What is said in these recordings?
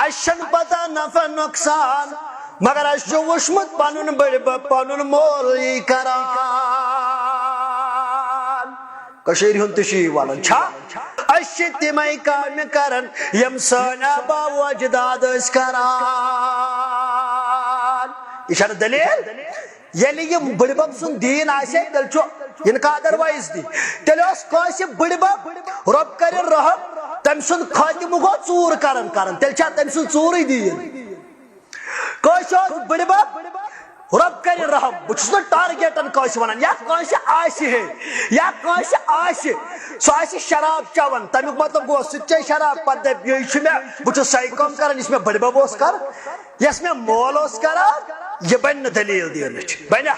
اشن پتہ نفع نقصان مگر اس وشمت پنن بڑ پنن مول کران کشیر ہن تشی والن چھا اس تمے کام کرن یم سن ابا و اجداد اس کران اشار دلیل یلی یہ بڑ بب سن دین آسے تیل چھو انکا ادروائز دی تیل اس کاسی بڑ بب رب کرن رحم تم سن خاتم گو ژور کرن تیل چھا تم سن ژوری دین کاسی بڑ بب رب کرن رحم بچس نا ٹارگیٹن کاسی ونان یا کاسی آسی ہے یا کاسی آسی سو آسی شراب چاون تمیک مطلب گو سچے شراب پتہ یہ چھ میں بچس سائی کام کرن اس میں بڑ بب اس کر یس میں مول اس کران یہ بن دلیل دینچ بنا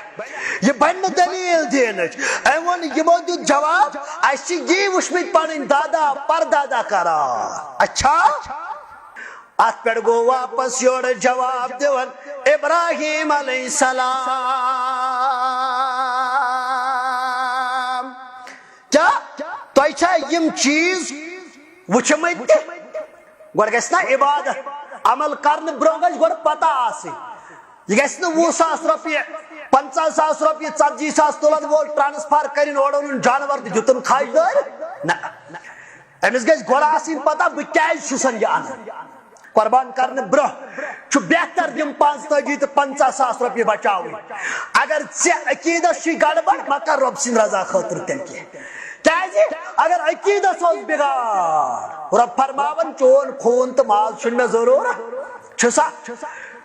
یہ بن دلیل دینچ ایون یمو دیت جواب اسی یہ وشمت پنن دادا پر دادا کرا اچھا ات پہ گو واپس یور جواب دیون ابراہیم علیہ السلام کیا چھا یم چیز وچمت گوڑ گژھِ نا عبادت عمل کرنے برو گژھِ گوڑ پتہ آسٕنۍ یہ گژھِ نہٕ 20,000 رۄپیہِ 50,000 رۄپیہِ 40,000 تُلن وول ٹرانسفر کرن اور اونن جانور تہِ دیُتن کھاج دٲرۍ نہ أمِس گژھِ گۄڈٕ آسٕنۍ پتہ بہٕ کیازِ چھُسن یہِ انان قربان کرنے برو چھ بہتر یم 45 تہٕ 50,000 رۄپیہِ بچاوٕنۍ اگر ژےٚ عقیدس چھی گڑبڑ مہ کر رۄب سٕنٛدِ رضا خٲطرٕ تیٚلہِ کینٛہہ کیازِ اگر عقیدس اوس بگاڑ رب فرماون چون خوٗن تہٕ ماز چھُنہٕ مےٚ ضروٗرت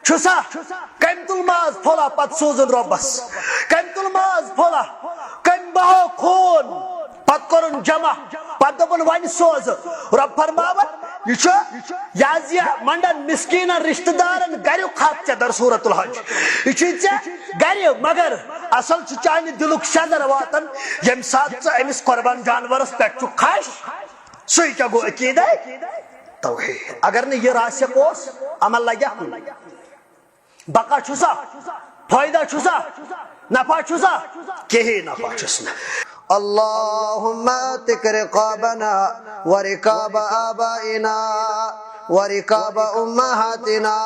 چھُسا کم تل ماز پھولا پت سوزن ربس کم تل ماز پھولا کم بہو خون پت کرن جمع پت دپن ون سوز رب فرماون یہ منڈن مسکینن رشتہ دارن گریو خط ژے در صورت الحج یہ ژے گرِ مگر اصل چانہ دلک شدر واتن یم سات امس قربان جانورس پہ کھش سی کیا گو عقیدہ توحید اگر نہ یہ راسک اوس عمل لگیا بقا چھسا فائدہ چھسا نفع چھسا کہی نفع چھسنا اللهم اتق رقابنا ورقاب آبائنا ورقاب امهاتنا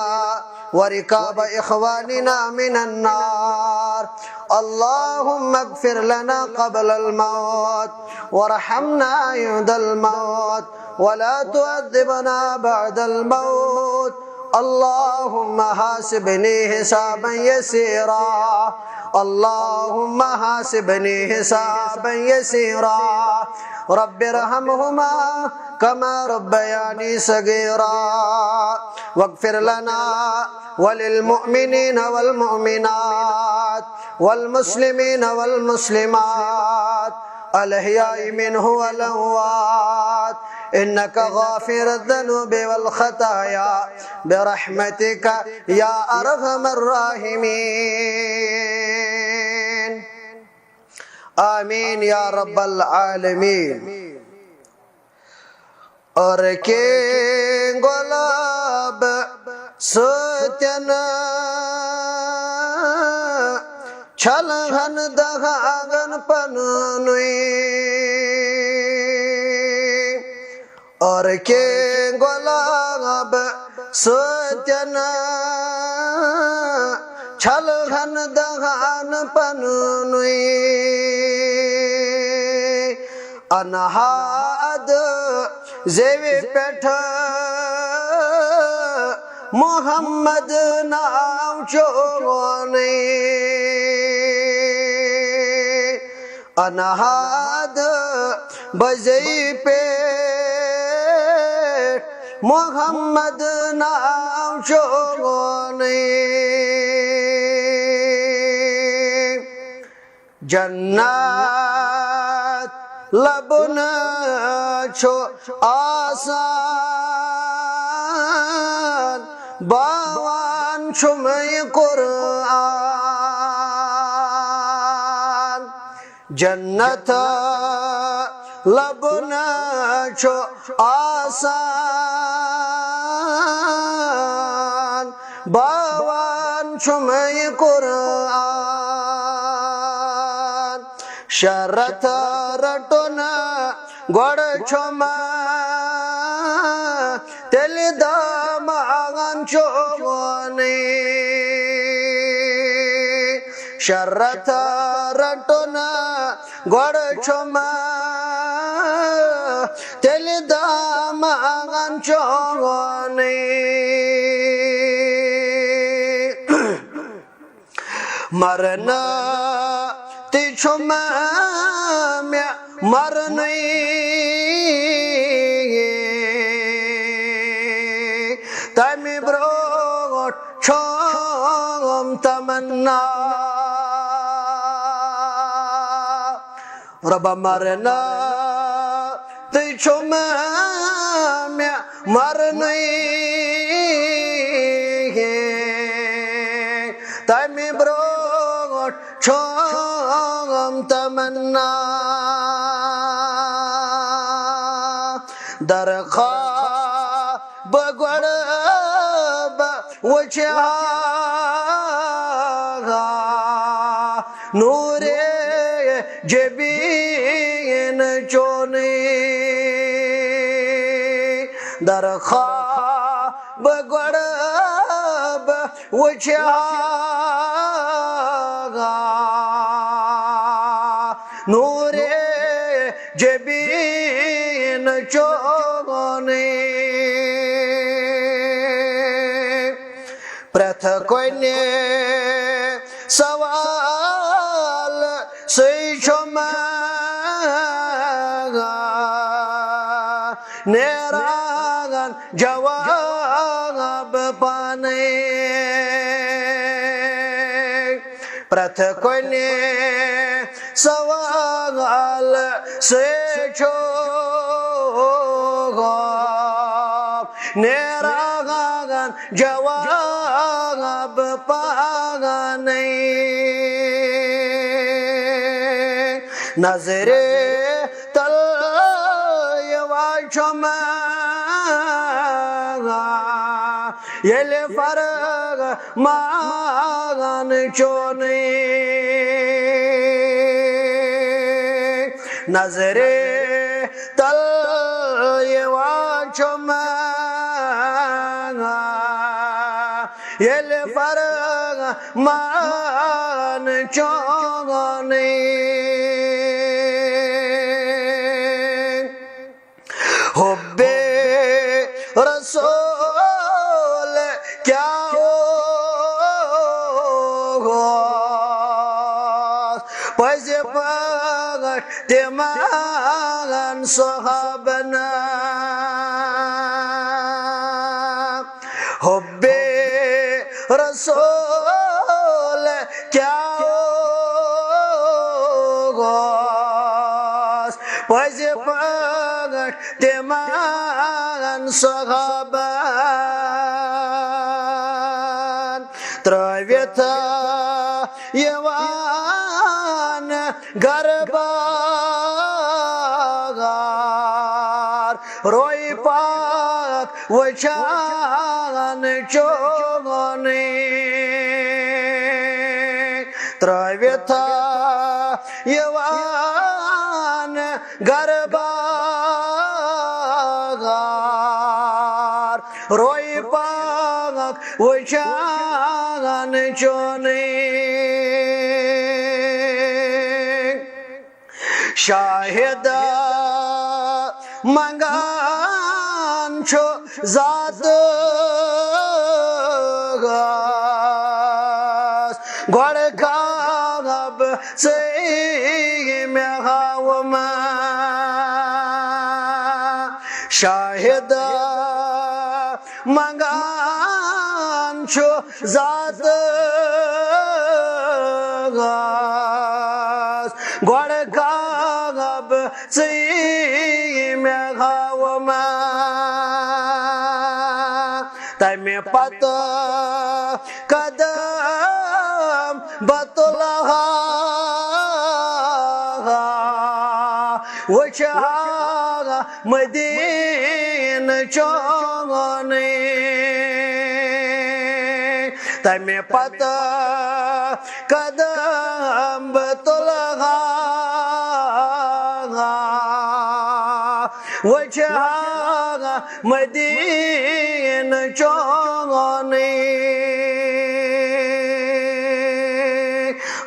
ورقاب اخواننا من النار اللهم اغفر لنا قبل الموت وارحمنا عند الموت ولا تعذبنا بعد الموت اللهم حاسبني حسابا يسيرا اللهم حاسبني حسابا يسيرا رب ارحمهما كما ربياني صغيرا واغفر لنا وللمؤمنين والمؤمنات والمسلمين والمسلمات الأحياء منه والأموات إنك غافر الذنوب والخطايا برحمتك يا أرحم الراحمين آمين يا رب العالمين اور کے گلاب ستنا چھلہن دہاگن پنوئی اور کے گلاب ستنا چھلہن دہان پنوئی انہاد زیوی پیٹھ محمد نام چونی انہاد بزی پیٹ محمد نام چونی جنات لبن چھو آسان باوان چھمی قرآن جنت لبن چھو آسان باوان چھمی قرآن شرط رٹنا گوڑ چھما تیل داما مان چونی شرط رٹنا گوڑ چھما تیل دامان چونی مرنا تی چھما میں مرنی تمی بروٹ چھوم تمنا رب مرنا تی چھما میں مرنی تمی بروٹ چھوم تمنا درخواہ بگوڑ وچھا نور جبین چونی درخواہ بگوڑ وچھا نور جبین چونی پرتھ کوئی نے سوال سیچھما نیراغن جواب پانے پرتھ کوئی نے سوال سیچھو نیراغن جواب پانے نظر تل یواچما یل فرق مان چونی نظر تل یواچما یل فرق مان چونی حب رسول کیا ہوگا پس پگٹ تیمان صحابنا حب رسول کیا ہوگا پس پگٹ تیمان صحابان ترویتا یوان گرباغار روی پاک وچان چونی ترویتا یوان گرباغار روی پاک وچان چونی شاہد منگان چھو ذات غاز گوڑ کاغب سے میں غاوما شاہد منگان چھو ذات غاز گوڑ کاغب سے میں غاوما تیمی پتہ قدم بطلہا وچھا مدین چونی تیمی پتہ قدم بطلہا وچھا مدین چونی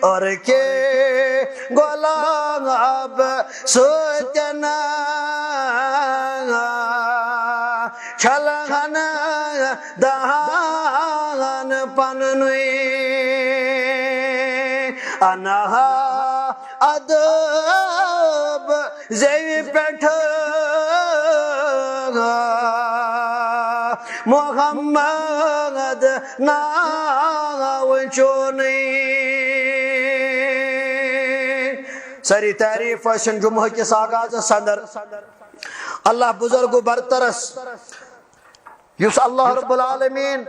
اور کے گلاب سوچنا چھلغن دہان پننوی انہا ادب زیوی پیٹھ محمد ناو چونی سری تعریف اشن جمعہ کس آغاز صدر اللہ بزرگ و برترس یس اللہ رب العالمین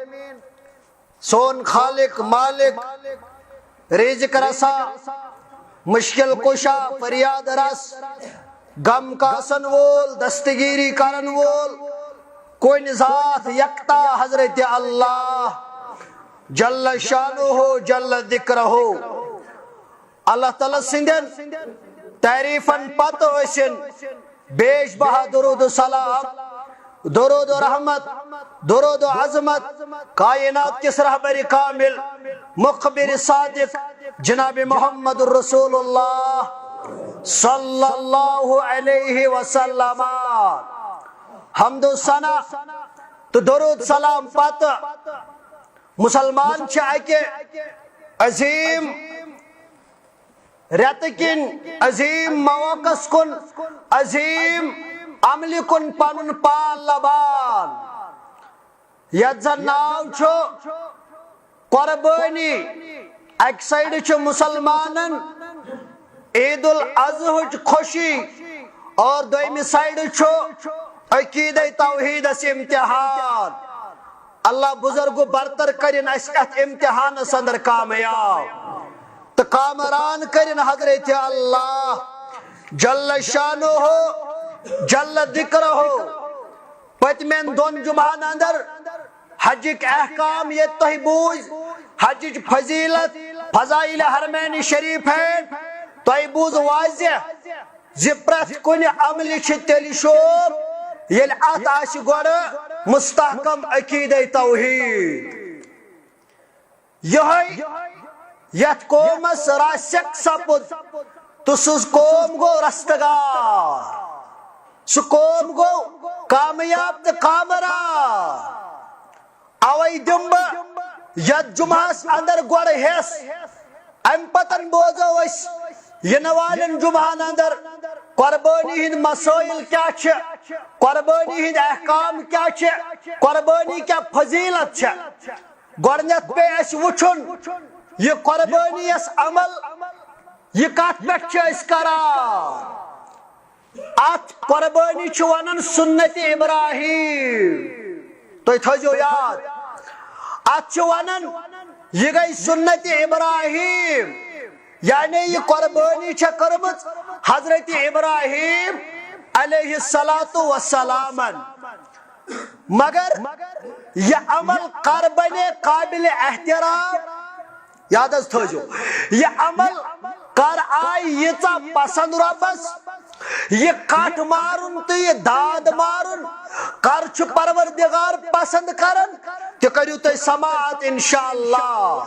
سون خالق مالک رزق رسا مشکل کشا فریاد رس غم کاسن وول دستگیری کرن وول کوئی ذات یکتا حضرت اللہ جل شانہ جل ذکرہ اللہ تعالی سندن تعریفن پتہ ٲسِن بیش بہا درود و سلام درود و رحمت درود و عظمت کائنات کس رہبر کامل مخبر صادق جناب محمد الرسول اللہ صلی اللہ علیہ وسلم حمد و ثنا تو درود سلام پتہ مسلمان اکہ عظیم رتکن عظیم مواقع کن عظیم عمل کن پنن پان لبان یت زن ناو چھو قربانی ایک سائیڈ چھو مسلمانن عید الاضحی خوشی اور دویمی سائیڈ چھو عقید توحید اس امتحان اللہ بزرگ برتر کرن اس امتحان اندر کامیاب تو کامران کرن حضرت اللہ جل شانہ جل ذکرہ پتمین دون جمعان اندر حجک احکام یہ تہ بوز حجج فضیلت فضائل حرمین شریف ہے تہ بوز واضح زپرت کن عمل تیل شوب یل ات آش گوڑ مستحکم عقید توحید یہ یت قومس راسک سپد تو سز قوم گو رستگار سہ قوم گو کامیاب تو کامران اوے دم یت جمعس اندر گوڑ حص ام پتن بوزو اس ین والن جمعان اندر قربانی ہند مسائل کیا چھ قربانی ہند احکام کیا چھ قربانی کیا فضیلت چھ گوڑنیت پہ اس وچھن یہ قربانی اس عمل یہ کات پہ اس کران ات قربانی چھ ونن سنت ابراہیم تو تھجو یاد ات چھ ونن یہ گئی سنت ابراہیم یعنی یہ قربانی چھ کرمت حضرت ابراہیم علیہ السلام مگر یہ عمل قربان قابل احترام یاد از تھجو یہ عمل کر آئی یہ پسند ربس یہ کٹ مارن تو یہ داد مارن کر چھ پروردگار پسند کرن کہ کریو تو سماعت انشاءاللہ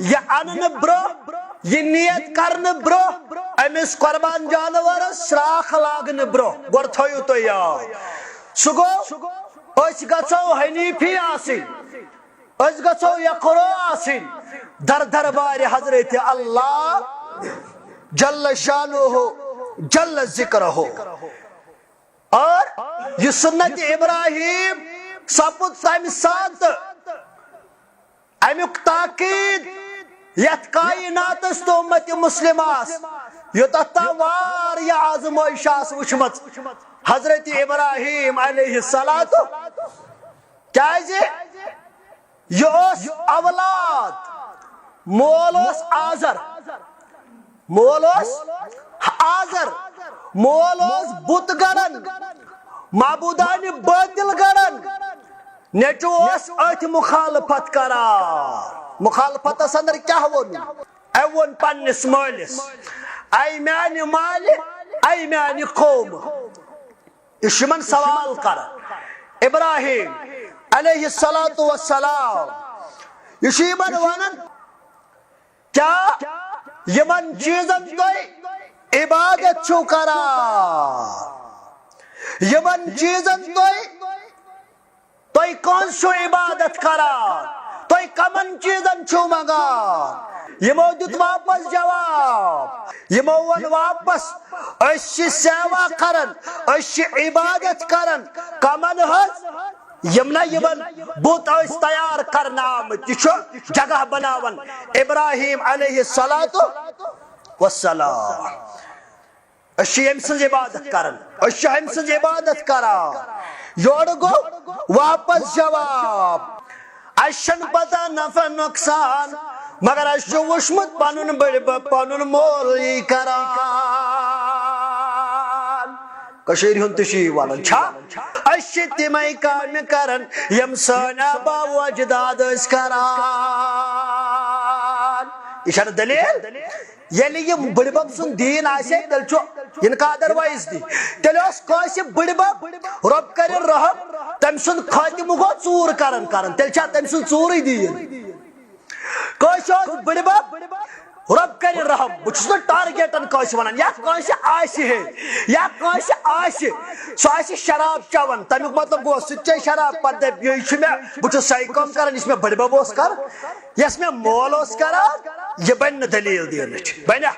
یہ انن برو یہ نیت کرن برو امس قربان جانور سراخ لاگن برو گوڑ تھویو تو یاد سگو اس گچو حنیفی آسن اس گچو یقرو آسن در دربار حضرت اللہ جل شانہ جل ذکرہ اور یہ سنت ابراہیم سپد تم سات امیک تاکید یت کائنات تو امت مسلماس یوتتا واریہ آزمائش آس وچمت حضرت ابراہیم علیہ السلام کیا یہ اولاد مول آزر مول آزر مول بت گڑن معبودان باطل گڑن نیچو ات مخالفت کران مخالفت اندر کیا اون پنس مالس اے میانہ مال اے میانہ قوم یہ سوال کر ابراہیم علیہ الصلاۃ والسلام یہ یمن ونان کیا یمن چیزن تُہۍ عبادت چھو کران یمن چیزن تُہۍ کون چھو عبادت کران تُہۍ کمن چیزن چھو منگان یمو دیت واپس جواب یمو ون واپس أسۍ چھِ سیوا کران أسۍ چھِ عبادت کران کمن حظ یمنا یمن بت ٲسۍ تیار کرنہٕ آمٕتۍ یہِ چھُ جگہ بناون ابراہیم علیہ الصلاۃ والسلام أسۍ چھِ ییٚمہِ سٕنٛز عبادت کران أسۍ چھِ أمۍ سٕنٛز عبادت کران یورٕ گوٚو واپس جواب اَسہِ چھنہٕ پتہ نفع نۄقصان مگر اَسہِ چھُ وٕچھمُت پنُن بٔڑِبب پنُن مول یی کران کٔشیٖرِ ہُنٛد تہِ چھُ یی ونان چھا أسۍ چھِ تِمے کامہِ کران یِم سٲنۍ آبا و اجداد ٲسۍ کران یہِ چھنہٕ دٔلیٖل ییٚلہِ یہِ بٔڑِبب سُنٛد دیٖن آسہِ ہے تیٚلہِ چھُ یِنہٕ کا ادروایز دی تیٚلہِ اوس کٲنٛسہِ بٔڑِبب رۄب کٔرِنۍ رحم تٔمۍ سُنٛد خٲتمہٕ گوٚو ژوٗر کران کران تیٚلہِ چھا تٔمۍ سُنٛد ژوٗرٕے دیٖن کٲنٛسہِ اوس بٔڑِبب رۄب کٔرِنۍ رحم بہٕ چھُس نہٕ ٹارگیٹن کٲنٛسہِ ونان یا کٲنٛسہِ آسہِ ہے یا کٲنٛسہِ آسہِ سُہ آسہِ شراب چٮ۪وان تمیُک مطلب گوٚو سُہ تہِ چیٚیہِ شراب پتہٕ دپہِ یہِ چھُ مےٚ بہٕ چھُس سۄے کٲم کران یُس مےٚ بٔڑِبب اوس کران یۄس مےٚ مول اوس کران یہ بن نہٕ دلیٖل دینٕچ بنیا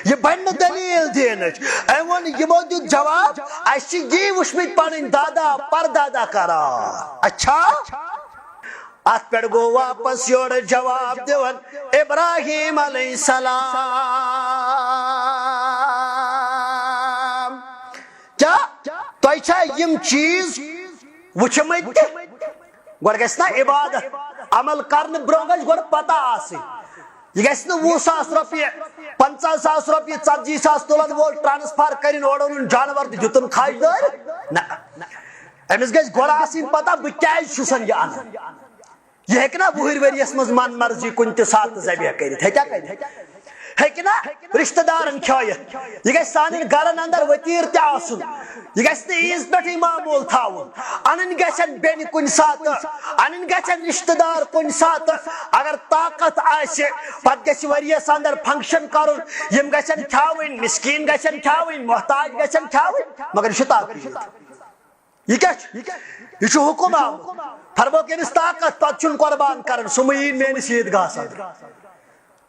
یہ بن نہٕ دلیٖل دینٕچ أمۍ ووٚن یِمو دیُت جواب اَسہِ چھِ یی وٕچھمٕتۍ پنٕنۍ دادا پردادا کران اچھا ات پٮ۪ٹھ گوٚو واپس یورٕ جواب دِوان ابراہیم علیہ السلام کیا تۄہہِ چھا یِم چیٖز وٕچھمٕتۍ تہِ گۄڈٕ گژھِ نا عبادت عمل کرنہٕ برونٛہہ گژھِ گۄڈٕ پتہ آسٕنۍ یہ گژھِ نہٕ 20,000 رۄپیہِ 50,000 رۄپیہِ 40,000 تُلن وول ٹرانسفر کرٕنۍ اورٕ اوٚنُن جانور تہٕ دیُتُن خاج دٲرۍ نہ أمِس گژھِ گۄڈٕ آسٕنۍ پتہ بہٕ کیازِ چھُسن یہِ انان یہ ہیٚکہِ نا 20 ؤرِیس منٛز من مرضی کُنہِ تہِ ساتہٕ ذبیح کٔرِتھ ہیٚکیٛاہ کٔرِتھ ہیٚکہِ نا رشتہٕ دارن کھٲیِتھ یہِ گژھِ سانٮ۪ن گرن اندر ؤتیٖر تہِ آسُن یہِ گژھِ نہٕ عیٖز پٮ۪ٹھٕے معموٗل تھاوُن انٕنۍ گژھن بیٚنہِ کُنہِ ساتہٕ انٕنۍ گژھن رشتہٕ دار کُنہِ ساتہٕ اگر طاقت آسہِ پتہٕ گژھِ ؤرِیس اندر فنکشن کرُن یِم گژھن کھیاوٕنۍ مسکیٖن گژھن کھیاوٕنۍ محتاج گژھن کھیاوٕنۍ مگر یہِ چھُ طاقت یہ کیا یہ چھُ حکم آمُت فرموکھ أمِس طاقت پتہٕ چھُنہٕ قۄربان کران سُہ مہٕ یِیِن میٲنِس عیٖدگاہس اندر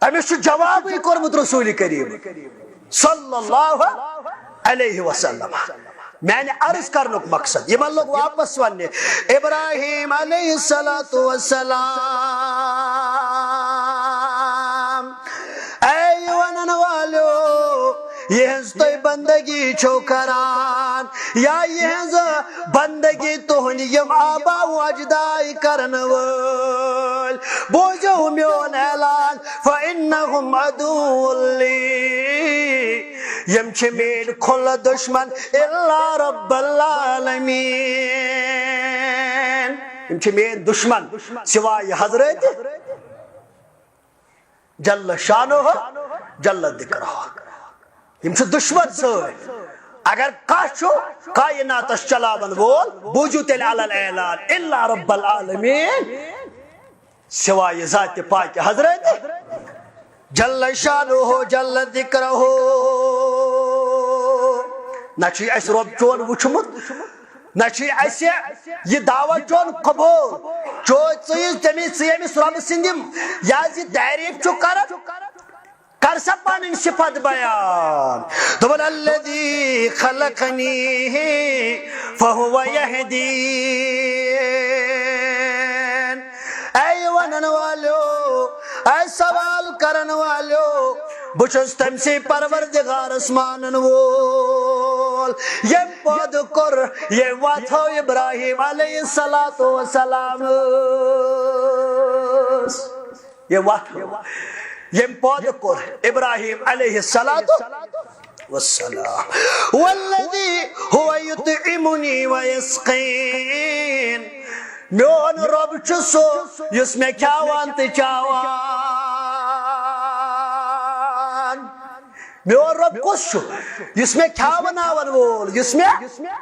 أمِس چھُ جوابٕے کوٚرمُت رسوٗلِ کریم صلی اللہ علیہ وسلم میانہِ عرض کرنُک مقصد یِمن لوگ واپس وننہِ ابراہیم علیہ الصلاۃ والسلام اے ونن والیو یہنز تُہۍ بندگی چھو کران یا یہنز بندگی تُہنٛدۍ یِم آبا و اجداد کرن وٲلۍ بوٗزِو میون اعلان فإنهم عدو لی یم چھِ میٲنۍ کھُلہٕ دُشمن الا رب العالمین یم چھِ میٲنۍ دُشمن سوائے حضرت جل شانہ جل ذکرہ یم چھِ دُشمن سۭتۍ اگر کانٛہہ چھُ کائناتس چلاون وول بوٗزِو تیٚلہِ علل اعلان الا رب العالمین سوائے ذاتِ پاکہِ حضرت جل شانہ جل ذکرہ نہ چھُ اَسہِ رۄب چون وٕچھمُت نہ چھُ اَسہِ یہِ دعوت چون قبوٗل ژٕ ییٚمِس رۄبہٕ سٕنٛدۍ یِم یہِ حظ یہِ تعریٖف چھُ کران کر سا پنٕنۍ صفت بیان دوٚپُن الذی خلقنی فہو یہدین اے ونن والیو اے سوال کرن والیو بہٕ چھُس تٔمسٕے پروردگارس مانن وول ییٚمۍ پٲدٕ کوٚر ییٚمۍ واتھو ابراہیم علیہ الصلاۃ والسلام ییٚمۍ واتھو ییٚمۍ پٲدٕ کوٚر ابراہیم علیہ الصلاۃ والسلام والذی هو یطعمنی ویسقین میون رۄب چھُ سُہ یُس مےٚ کھیاوان تہٕ چاوان میون رب کس اس میں کیا بناون وول اس میں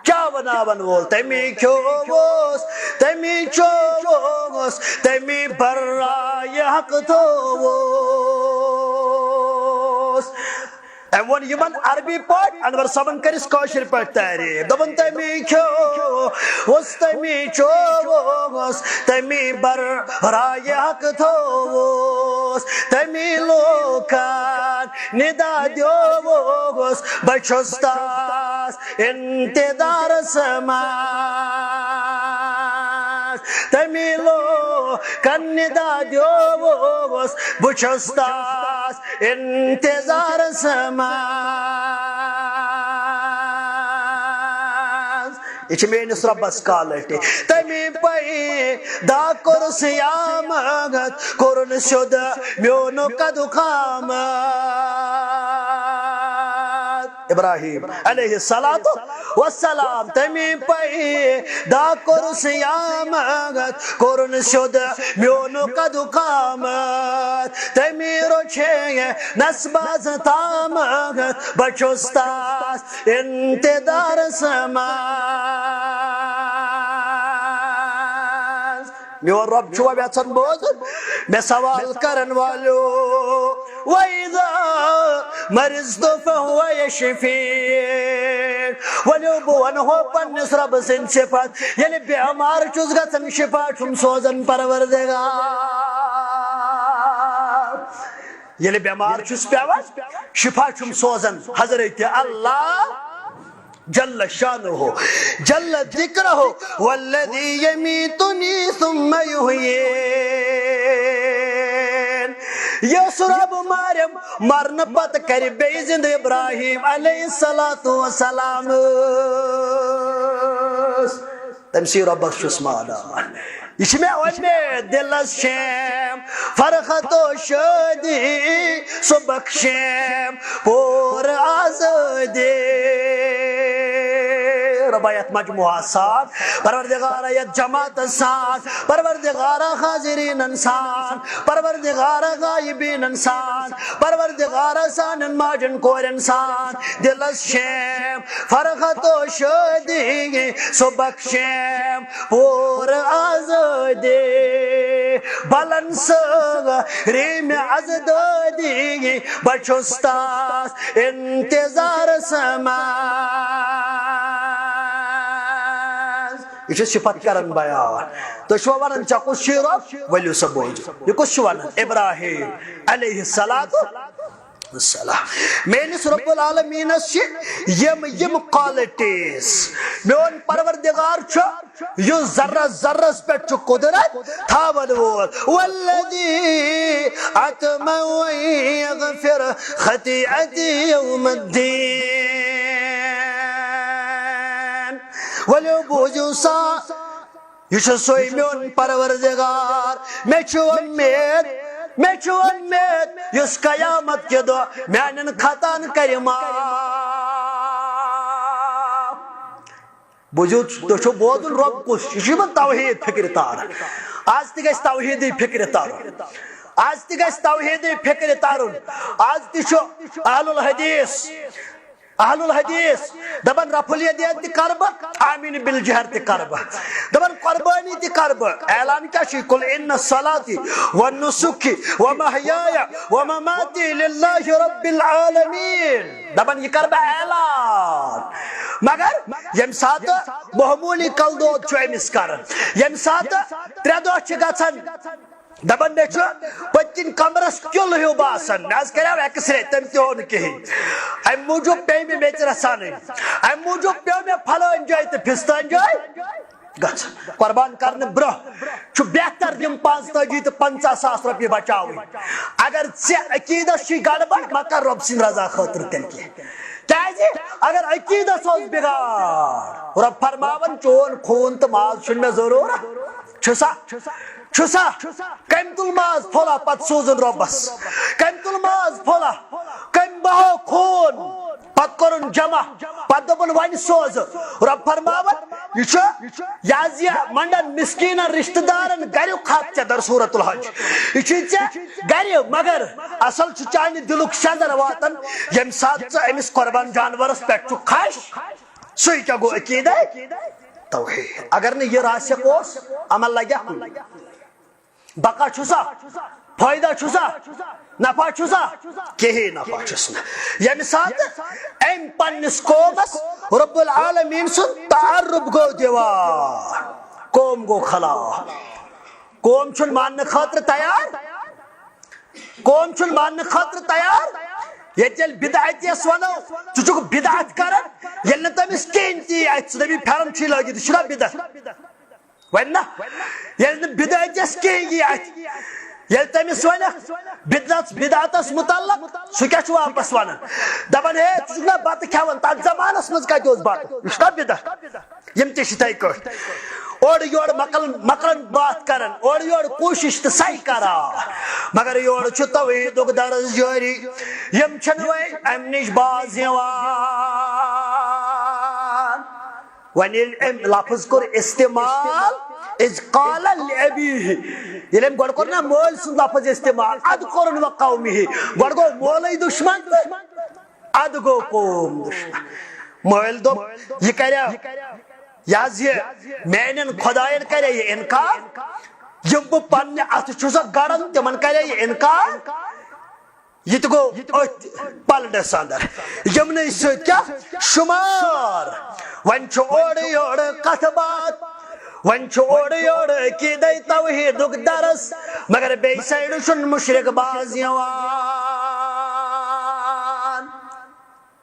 کیا بناون وول تمی کھووس تمی چووس تمی برائے حق تھووس ام ون یمن عربی پاٹ انور صاحبن کرس کاشر پاٹ تعریف دپن تمی کھووس تمی چووس تمی برائے حق تھووس تمی لوکان ندا دیووس بچوس تاس انتظار سماس تمی لوکان ندا دیووس بچوس تاس انتظار سماس یہ میانس ربس کالٹی تمی پی دا کورس یامت کورن شد میونو قد قامت ابراہیم علیہ السلام تمی پی دا کورس یامت کورن شد میونو قد قامت تمی روچے نسباز تامت بچوستاس انتظار سماس میون رب چھوا بیچن بوزن میں سوال کرن والو وَإِذَا مَرِضْتُ فَهُوَ يَشْفِينِ ولو بوان ہو پنس رب سن صفات یعنی بیمار چوز گژھن شفا چھم سوزن پروردگار یعنی بیمار چوز پیوان شفا چھم سوزن حضرت اللہ جل شانہ جل ذکرہ والذی یمیتنی ثم یحیین یس رب مارم مرن پت کر بی زند ابراہیم علیہ السلام تمسی ربس چس مانان یہ میں ونی دلس شیم فرخت و شادی صبح شیم پور آزادی ربایت مجموعہ ساتھ پروردگارہ یت جماعت ساتھ پروردگارہ حاضرین انسان پروردگارہ غائبین انسان پروردگارہ سانن ماجن کور انسان دلس شیم فرخت و شادی صبح شیم پور آزادی بلنس ریم عزدادی بچوستاس انتظار سماس یہ صفت کرن بیان تو شو ونن چکس شیرو ولیو سبوج یہ کس شو ونن ابراہیم علیہ السلام میانس رب العالمین یم کوالٹیز میون پروردگار یہ ذرہ ذرس پہ قدرت تھاون وول والذی اطمع ان یغفر خطیئتی یوم الدین ولو بوجو سا یہ سوئی میون پروردگار میں چھو امید یس قیامت کے دو میانن خطان کری معاف بوجود تو چھو بودن رب کس یہ توحید فکر تار آج تی گیس توحیدی فکر تارون آج تی گیس توحیدی فکر تارون آج تی چھو اہل الحدیث دبن رفع الیدین تی کرب آمین بالجہر تی کرب دبن قربانی تی کرب اعلان کیا شی قل ان الصلاة والنسک ومحیای ومماتی للہ رب العالمین دبن یہ کرب اعلان مگر یم سات محمولی کلدود چھو امس کرن یم سات تردو چھ گژھن دبن میں پتن کمرس کل ہو باسان میں کرو ایکس رے تم تہ کہین ام موجود پی میں میچ رسان ام موجود پیو میں پھلان جائے تو پھستان جائے گھر قربان کرنے برہ چھو بہتر یم 45 تو 50,000 روپیہ بچاوی اگر ژے عقیدت چھ گڑبڑ مکر رب سن رضا خاطر تیل کی اگر عقیدت اوس بگاڑ رب فرماون چون خون تو ماز چھن میں ضرورت چھسا کم تل ماز پھولا پت سوزن ربس کم تل ماز پھولا کم بہو خون پت کرن جمع پت دپن ون سوز رب فرماون یہ منڈن مسکین رشتہ دارن گریو خط در صورت الحج یہ گر مگر اصل چانہ دلک شدر واتن یم سات امس قربان جانورس پہ خش سی کیا گو عقیدہ توحید اگر نہیں یہ راسک اس عمل لگیا بقا چھسا فائدہ چھسا نفع چھسا کہیں نفع چھسنا یم سات ام پنس قومس رب العالمین سن تعرب گو دیوار قوم گو خلا قوم چھن ماننے خاطر تیار قوم چھن ماننے خاطر تیار یہ بدعت یس ونو ٹھیک بدعت کرن یل تمس کہین تی دبی پھرن چھ لگت چھ بدعت ون یل بدعت یس کہین یل تمس ون بدعتس متعلق سہ کیا واپس ونان دپان ہے ژٕ بت کھیون تک زمانس مز کتہ اوس بت یہ بدعت یم تہ تھے کٹ اور یور مکرن بات کرن اور یور کوشش تو سی کران مگر یور توحید درس جاری یم چھن وے ام نش باز ون ام لفظ کور استعمال از قال لابیہ یل گوڑ کور نا مول سن لفظ استعمال اد کورن و قومہ گوڑ گو مول دشمن اد گو قوم دشمن مول دو یہ کریا میان خدائن کرے یہ انکار یم بہ پنہ ات چھسا گڑن تمن کرے یہ انکار یہ تو گو پلڈس اندر یمن ست کیا شمار ون اور یور کت بات ون اور یور عقیدہ توحید درس مگر بی سائڈ چھ مشرک باز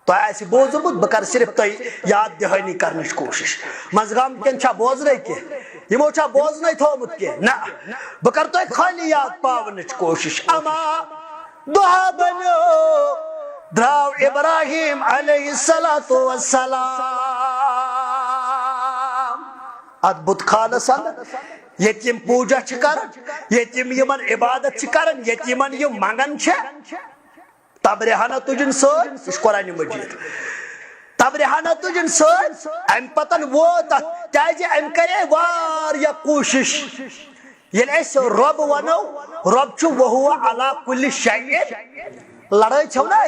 تو بوزمت بہ کر صرف تہ یاد دہانی کرنچ کوشش مزگام کن چھا بوزنے کی یمو چھا بوزنے تھومت کی نہ بہ کر تہ خالی یاد پاونچ کوشش اما دعا بنو دراو ابراہیم علیہ السلام ات بت خانس اندر یتیم پوجا چھ کرن یتیم یمن عبادت چھ کرن یتیمن یم منگن چھ تبرہانہ تجن سر یہ قرآن مجید تبرہانہ تجن سر ام پتن ووت کیازِ ام کرے واریاہ کوشش یل اس رب ونو رب چھ وہو علی کل شیء لڑائی چھو نا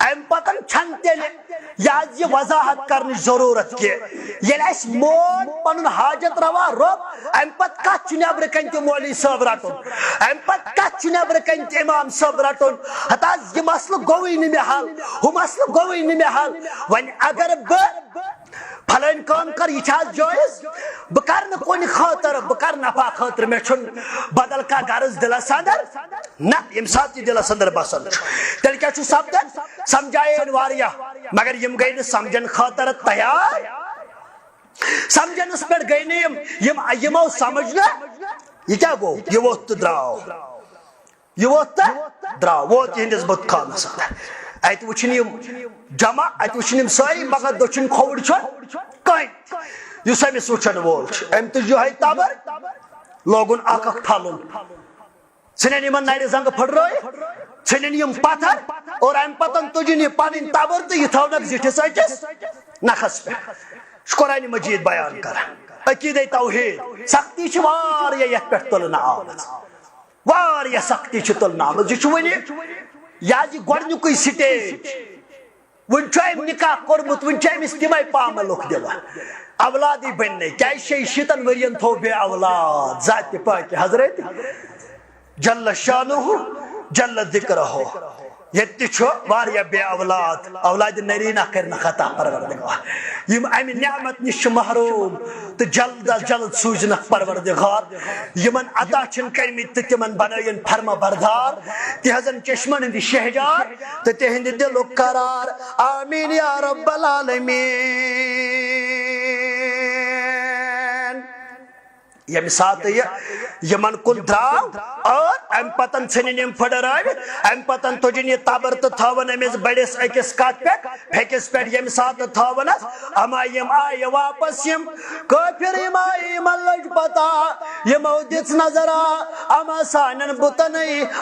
ام پتن چھن تیل یہ وضاحت کرنے ضرورت کی یل اس مون پنن حاجت روا رب ام پت کت نبر کن تہ مولوی صاحب رٹن ام پت کت نبر کن تہ امام صاحب رٹن ہتا یہ مسئلہ گوئی نہ مے حل ہو مسئلہ گوئی نہ مے حل ون اگر پھلن کام کر یہ جائز بہ کر کن خاطر بہ کر نفع خاطر مے چھن بدل کا غرض دلس اندر نہ یم سات یہ دلس اندر بسن تیل کیا چھ سپدن سمجھائے واریاہ مگر یم گئی نہ سمجھن خاطر تیار سمجھنس پہ گئی نہ یمو سمجھنا یہ کیا گو یہ ووت دراو یہ ووت دراو ووت یہندس بت خانس اندر ات وچن جمع ات وچن ساری مگر دچن کھوڑ کہیں اس امس وچن وول ام تج یہ تبر لوگن اک پھلن ژھنن یمن نرِ زنگ پھٹرٲیِتھ ژھنن یم پتھر اور ام پتن تجن یہ پنن تبر تو یہ تھونک زٹھس اکس نکھس پہ قرآن مجید بیان کران عقیدہ توحید سختی چھ واریاہ یتھ پہ تلنہ آمٕژ واریاہ سختی چھ تلنہ آمٕژ یہ چھ ونہ یہ گۄڈنیُکُے سٹیج ون ام نکاح کورمت ون امس تمے پامہ لُکھ دِوان اولادی بننے کیا شیطن ورین تھو بے اولاد ذات پاک حضرت جل شانہ جل ذکرہ یہ واریاہ بے اولاد اولاد نرینہ کرنا خطا پروردگار یم امہ نعمت نش محروم تو جلد از جلد سوزن پروردگار یمن عطا چھن کرمت تو تمن بنائن فرما بردار تہذن چشمن ہند شہجار تو تہند دل قرار آمین یا رب العالمین یم سات یمن کن دراو اور ام پتن ژھنن یم پھڑرٲوِتھ ام پتن تُجن یہ تبر تو تھاون امس بڑس أکس کت پہ پھیکس پہ یم سات تھاون اما یم آئے واپس یم کافر یم آئے یمن لج پتہ یمو دِژ نظر اما سانن بتن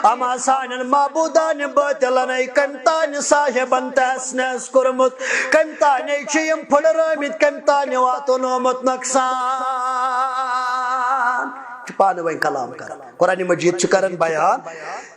اما سانن معبودان باطلن کم تان صاحبن تس نس کورمت کم تانے چھ یم پھڑرٲوِتھ کم تانے واتنومت نقصان پانہ ون کلام کر قرآن مجید کرن بیان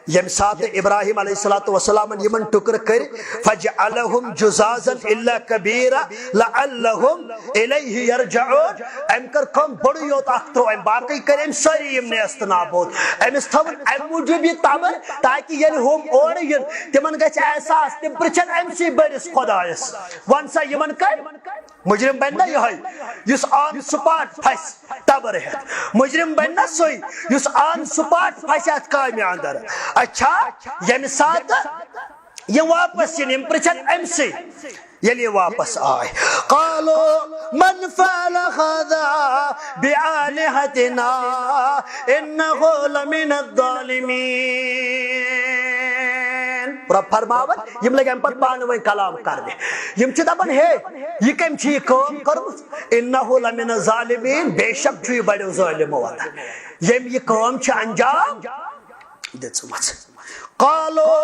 یم سات ابراہیم علیہ السلام یمن ٹکر کر فجعلهم جزازا الا کبیرا لعلهم الیہ یرجعون ام کر کم بڑو یوت اخترو ام باقی کر ام ساری یم نیست نابود ام استھون ام موجود یہ تابر تاکہ یل ہم اور ین تمن گچ احساس تم پرچن ام سی بڑس خدایس ون سا یمن کر مجرم بننا یہ یس آن سپاٹ پھس تبر ہے مجرم بننا سوئی یس آن سپاٹ پھسات کامہ اندر اچھا یم سات یہ واپس یم پرچن ام سی یلی واپس آئے قالوا من فعل هذا بآلهتنا انه لمن الظالمين رب فرماون یم لگے ام پر پانہ ون کلام کرنے یم چھ دپن ہے یہ کم چھ یہ کام کرمت انه لمن الظالمین بے شک چھ بڑو ظالم والا یم یہ کام چھ انجام دژمژ قالوا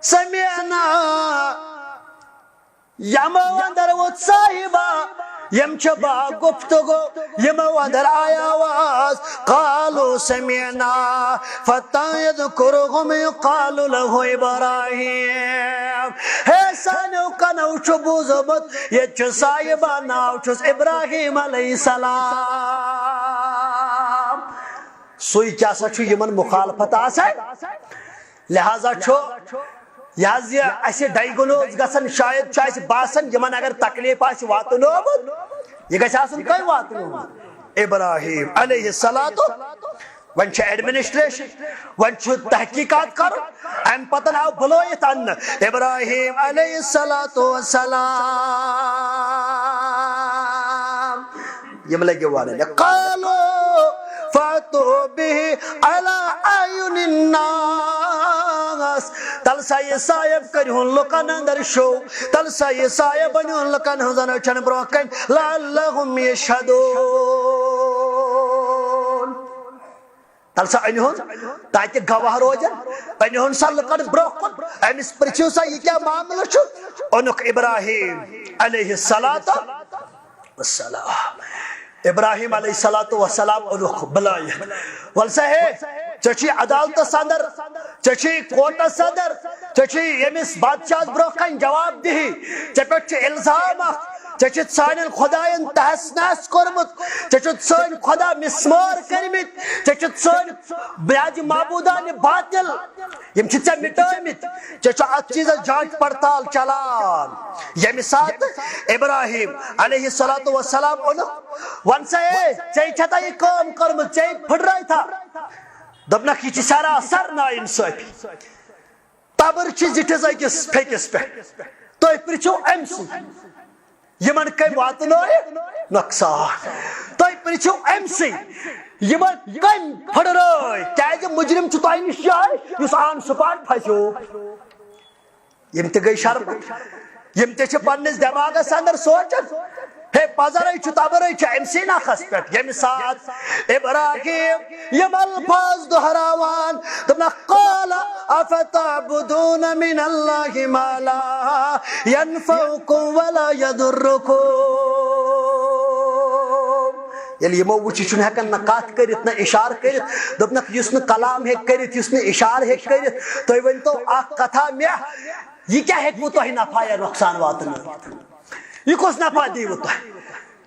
سمعنا یمو اندر وہ صاحبہ یم چبا گفتگو یمو اندر آیا آواز قالوا سمعنا فتى يذكرهم يقال له ابراہیم ہے سانو کنو چبو زبط یہ چھ صاحبہ ناو چھس ابراہیم علیہ السلام سوئی کیا سا چھو یمن مخالفت آسا لہذا چھو یہ اسے ڈائگنوز گژھن شاید چھ باسن یمن اگر تکلیف آس واتنومت یہ گژھِ آسن کم واتنومت ابراہیم علیہ الصلوۃ ون چھ ایڈمنسٹریشن ون چھ تحقیقات کر ام پتن آو بلویت ان ابراہیم علیہ الصلوۃ والسلام یم لگے وانے قالوا فاتوا به على اعین الناس تل سا یہ صاحب کرہن لکن اندر شو تل سا یہ صاحب بنہن لکن ہزن چن بروکن لعلهم یشہدون تل سا انہن تاکہ گواہ روزن انہن سا لکن بروکن امس پرچو سا یہ کیا معاملہ چھو انک ابراہیم علیہ السلام ابراہیم علیہ السلام انک بلائی ولسا ہے چچی عدالت صدر چچی کوٹ صدر چچی یمس بادشاہ بروکن جواب دی چپٹ الزام چچت سانن خداین تحس نحس کورمت چچت سان خدا مسمار کرمت چچت سان بیاج معبودان باطل یم چھ مٹامت چچ ات چیز جانچ پڑتال چلان یم سات ابراہیم علیہ الصلوۃ والسلام ان ون سے چے چھتا یہ کام کرمت چے پھڑرائی تھا دبنا کی سارا سر نا انصافی تبر چھ زٹس اکس پھیکس پہ تو پرچو ام سی یمن کم واتنوئے نقصان تو پرچو ام سی یمن کم پھڑرٲے کیازِ مجرم چھ تۄہہِ نِش جاے یُس آن سپاٹ پھسیو یم تہِ گٔے شرم یم تہِ چھِ پننِس دٮ۪ماغس اندر سونچان ہے پزرے چھ تبرے چھ ام سی ناخس پہ یم سات ابراہیم یم الفاظ دہراوان دپنا قال افتعبدون من اللہ ما لا ينفعكم ولا يضركم یلی یمو وچ چھن ہکن نہ کات کرت نہ اشار کرت دپنک یس نہ کلام ہے کرت یس نہ اشار ہے کرت تو ونتو اخ کتھا مے یہ کیا ہے کو تو نفع یا نقصان واتن یہ کس نفع دیو تو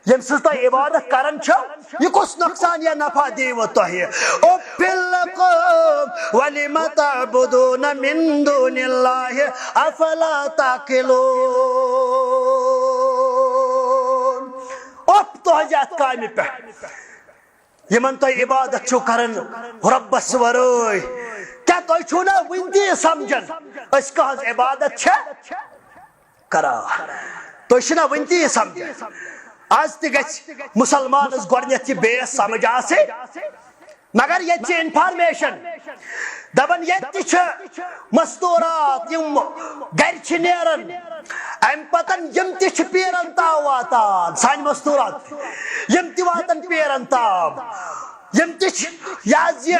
یم سز تو عبادت کرن چھو یہ کس نقصان یا نفع دیو تو اوپلکم ولم تعبدون من دون اللہ افلا تعقلون اوپ تو جات کامی پہ یمن تو عبادت چھو کرن ربس ورائے کیا تو چھونا وندی سمجھن اس کا عبادت چھے کرا تو چھنا ونتی سمجھن آج تہ گژھِ مسلمانس گۄڈنیتھ یہِ بیس سمجھ آسٕنۍ مگر ییٚتہِ چھِ انفارمیشن دپان ییٚتہِ تہِ چھِ مستوٗرات یِم گرِ چھِ نیران امہِ پتن یِم تہِ چھِ پیرن تام واتان سانہِ مستوٗرات یِم تہِ واتن پیرن تام یم تہ یہ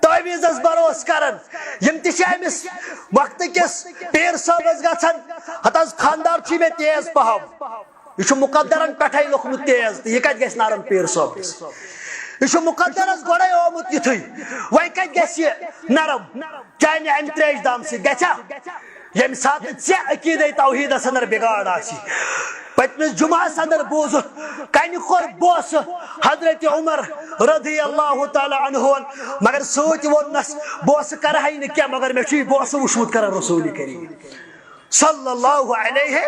تعویذس بروس کران یم تہ امس وقت کس پیر صٲبس گژھان ہتھ حظ خاندار چھ مے تیز پہم یہ مقدرن پٹھے لوکھمت تیز یہ کت گژھِ نارن پیر صٲبس یہ مقدرس گۄڈے آمُت یتھُے وۄنۍ کتہِ گژھِ یہ نرم چانہِ امہِ تریش دام سۭتۍ گژھیا ییٚمہِ ساتہٕ ژےٚ عقیٖدے توحیٖدس اندر بگاڑ آسی پتمس جمعس اندر بوزت کنہ کور بوس حضرت عمر رضی اللہ تعالی عنہ مگر سوت ونس بوس کرہی نہ کیا مگر میں بوس وشمت کر رسول کریم صلی اللہ علیہ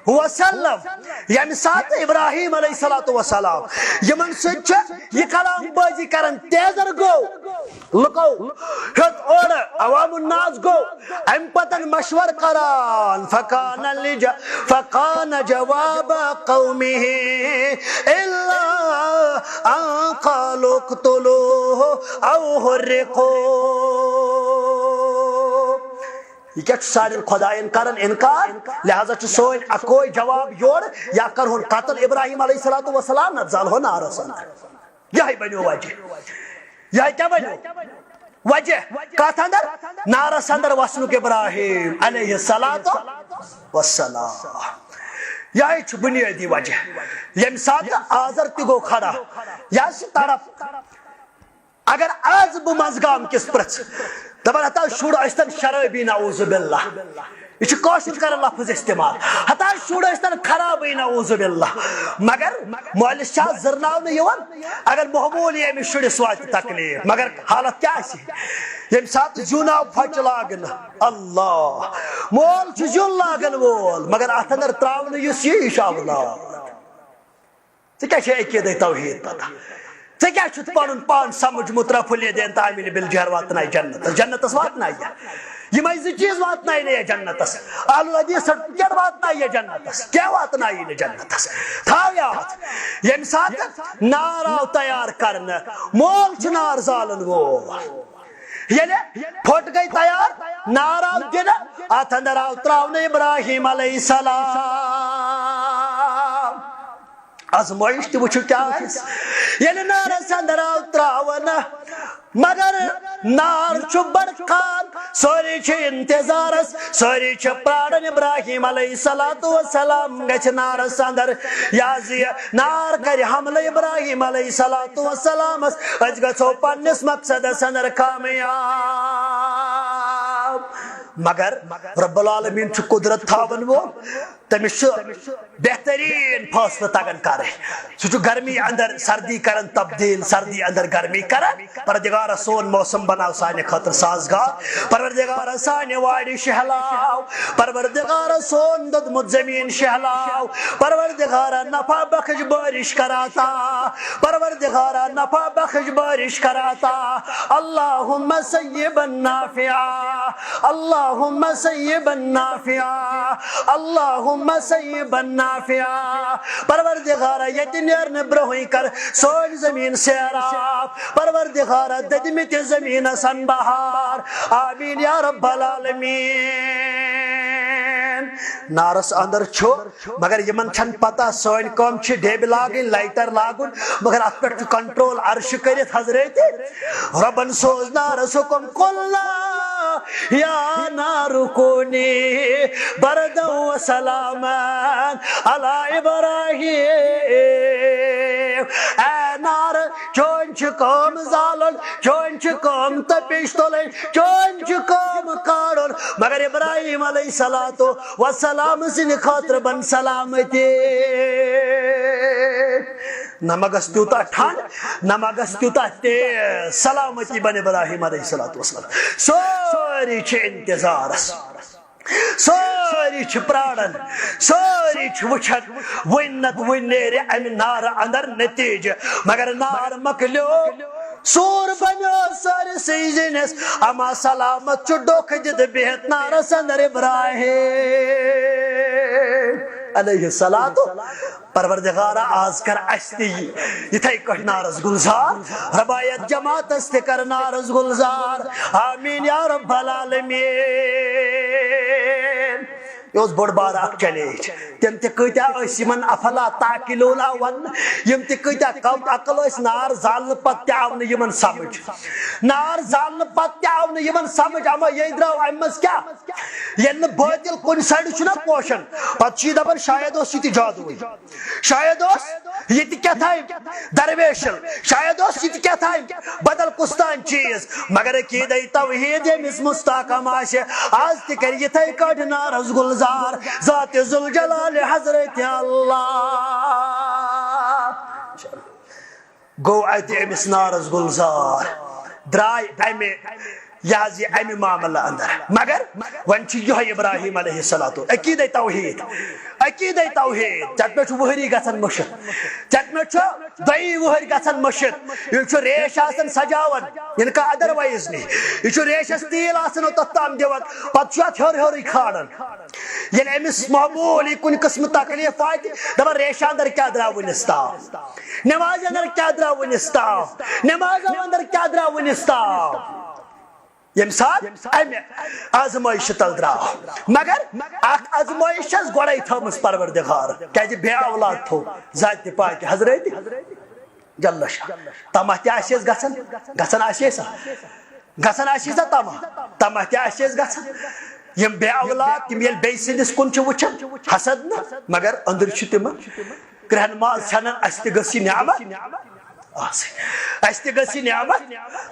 وسلم یم سات ابراہیم علیہ الصلوۃ والسلام یمن سچ یہ کلام بازی کرن تیزر گو لکو ہت اور عوام الناس گو ام پتن مشور کران فکان جواب قومه الا ان قالوا اقتلوه او حرقوه یہ کیا سارے خدائن کرن انکار لہذا سوئن اکوئی جواب یور یا کرہن قتل ابراہیم علیہ الصلوۃ والسلام نہ زالہو نارس اندر یہی بنیو وجہ یہ کیا بنیو وجہ کتھ اندر نارس اندر وسنک ابراہیم علیہ الصلوۃ والسلام یہ بنیادی وجہ یم سات آزر تہ گو کھڑا یہ تڑپ اگر آز بہ مزگام کس پرچ دپان ہتا شر اشتن شرابی نعوذ باللہ یہ کاشر کر لفظ استعمال ہتا شر اشتن خرابی نعوذ باللہ مگر مولس چھ زرناون یوان اگر معمولی امس شرس وات تکلیف مگر حالت کیا یم سات زیون پھچ لاگن اللہ مول چھ زیون لاگن وول مگر اتھ اندر تراون یس یہ اولاد ژےٚ کیٛاہ چھے عقیدے توحید پتہ ژےٚ کیٛاہ چھُتھ پنُن پان سمجھ مترفل دین تعمیل بالجہر واتناے جنتس جنتس واتناے یمے زٕ چیٖز واتناے نہٕ جنتس اہل الحدیث سرٹفکیٹ واتناے جنتس کیٛاہ واتناے نہٕ جنتس تھاو یاد ییٚمہِ ساتہٕ نار آو تیار کرنہٕ مول چھُ نار زالن وول ییٚلہِ پھوٚٹ گٔے تیار نار آو دِنہٕ اتھ اندر آو تراونہٕ ابراہیم علیہ السلام آزمائش تہ وچھو کیا ییٚلہِ نارس اندر آو تراونہٕ مگر نار چھُ بڑکان سوری چھ انتظارس سوری چھ پرارن ابراہیم علیہ الصلوۃ والسلام گژھِ نارس اندر یاز یہ نار کر حملہ ابراہیم علیہ الصلوۃ والسلامس أسۍ گژھو پننس مقصدس اندر کامیاب مگر رب العالمین چھ قدرت تھاون وول تمس بہترین فیصلہ تگان کر سہ گرمی اندر سردی کرن تبدیل سردی اندر گرمی کرن پروردگار سون موسم بناو سانہ خاطر سازگار پروردگار سانہ واری شہلاو پروردگار سون ددمت زمین شہلاو پروردگار نفع بخش بارش کراتا پروردگار نفع بخش بارش کراتا اللہم سیبا نافعا اللہم سیبا نافعا اللہم سیبا نافعا پروردگارا یتی نیرن برہوئی کر سون زمین سیراب پروردگارا ددمت زمین سن بہار آمین یا رب العالمین نارس اندر چھو مگر یمن چھن پتہ سون کام چھ ڈیب لاگن لائٹر لاگن مگر ات پہ کنٹرول عرش کرت حضرت ربن سوز نارس حکم قلنا یا نار کونی بردا و سلاما علی ابراہیم اے نار چون چھ کام زالن چون چھ کام تپش تلن چون چھ کام کارن مگر ابراہیم علیہ الصلوۃ والسلام سن خاطر بن سلامتی نمگس تیوتا ٹھنڈ نمگس تیوتا تیز سلامتی بن ابراہیم علیہ الصلوۃ والسلام سوری چھ انتظارس سوری چھ پرارن سوری چھ وچھن ونت ون نیرِ امہ نار اندر نتیجہ مگر نار مکلیو سور بنو سر سیزنس اما سلامت چھ ڈوکھ دت بہت نارس اندر ابراہیم علیہ الصلوۃ پروردگارا آز کر استی یتھے کٹ نارس گلزار ربایت جماعت است کر نارس گلزار آمین یا رب العالمین یہ بڑ بار اخ چیلنج تم تہ یمن افلا تاکلون ون یم تہ کم عقل نار زالن پتہ آو یمن سمجھ نار زالن پتہ آو یمن سمجھ اما یہ درو ام مز کیا یل باطل کن سائڈ چھنا پوشن پتہ دپان شاید اس یہ جادو شاید اس یہ کیا تھا درویشل شاید اس یہ کیا تھا بدل کستان چیز مگر عقیدہ توحید یمس مستحکم آسہ آز تہ کر یتھے کٹ نارس گلزار ذات ذوالجلال حضرت اللہ گو ات امس نارس گلزار درائے امہ معاملہ اندر مگر ون یہ ابراہیم علیہ الصلوۃ عقیدہ توحید چت پہ وہری گھن مشت چت پہ دئی وہر گھن مشت یہ ریش آسان سجاون ان کا ادر وائز نہیں یہ ریشس تیل آسان تک تام دان پتہ ہور ہورے کھاڑان یل امس معمولی کن قسم تکلیف وات دپان ریشہ اندر کیا درا ونس تاو نماز اندر کیا درا ونس تاو نماز اندر کیا درا ونس تاو یم سات امہ آزمائش تل درو مگر اخ آزمائش گوڑے تھمس پروردگار کیا بے اولاد تھو ذات پاک حضرت جل شاہ تمہ تہ آسیس گژھان آسیسا تمہ تہ آسیس گژھان یم بے اولاد تم یل بے سندس کن وچھان حسد نہ مگر اندر تم کرہن ماز چھنن اس تہ گژھِ نعمت نعمت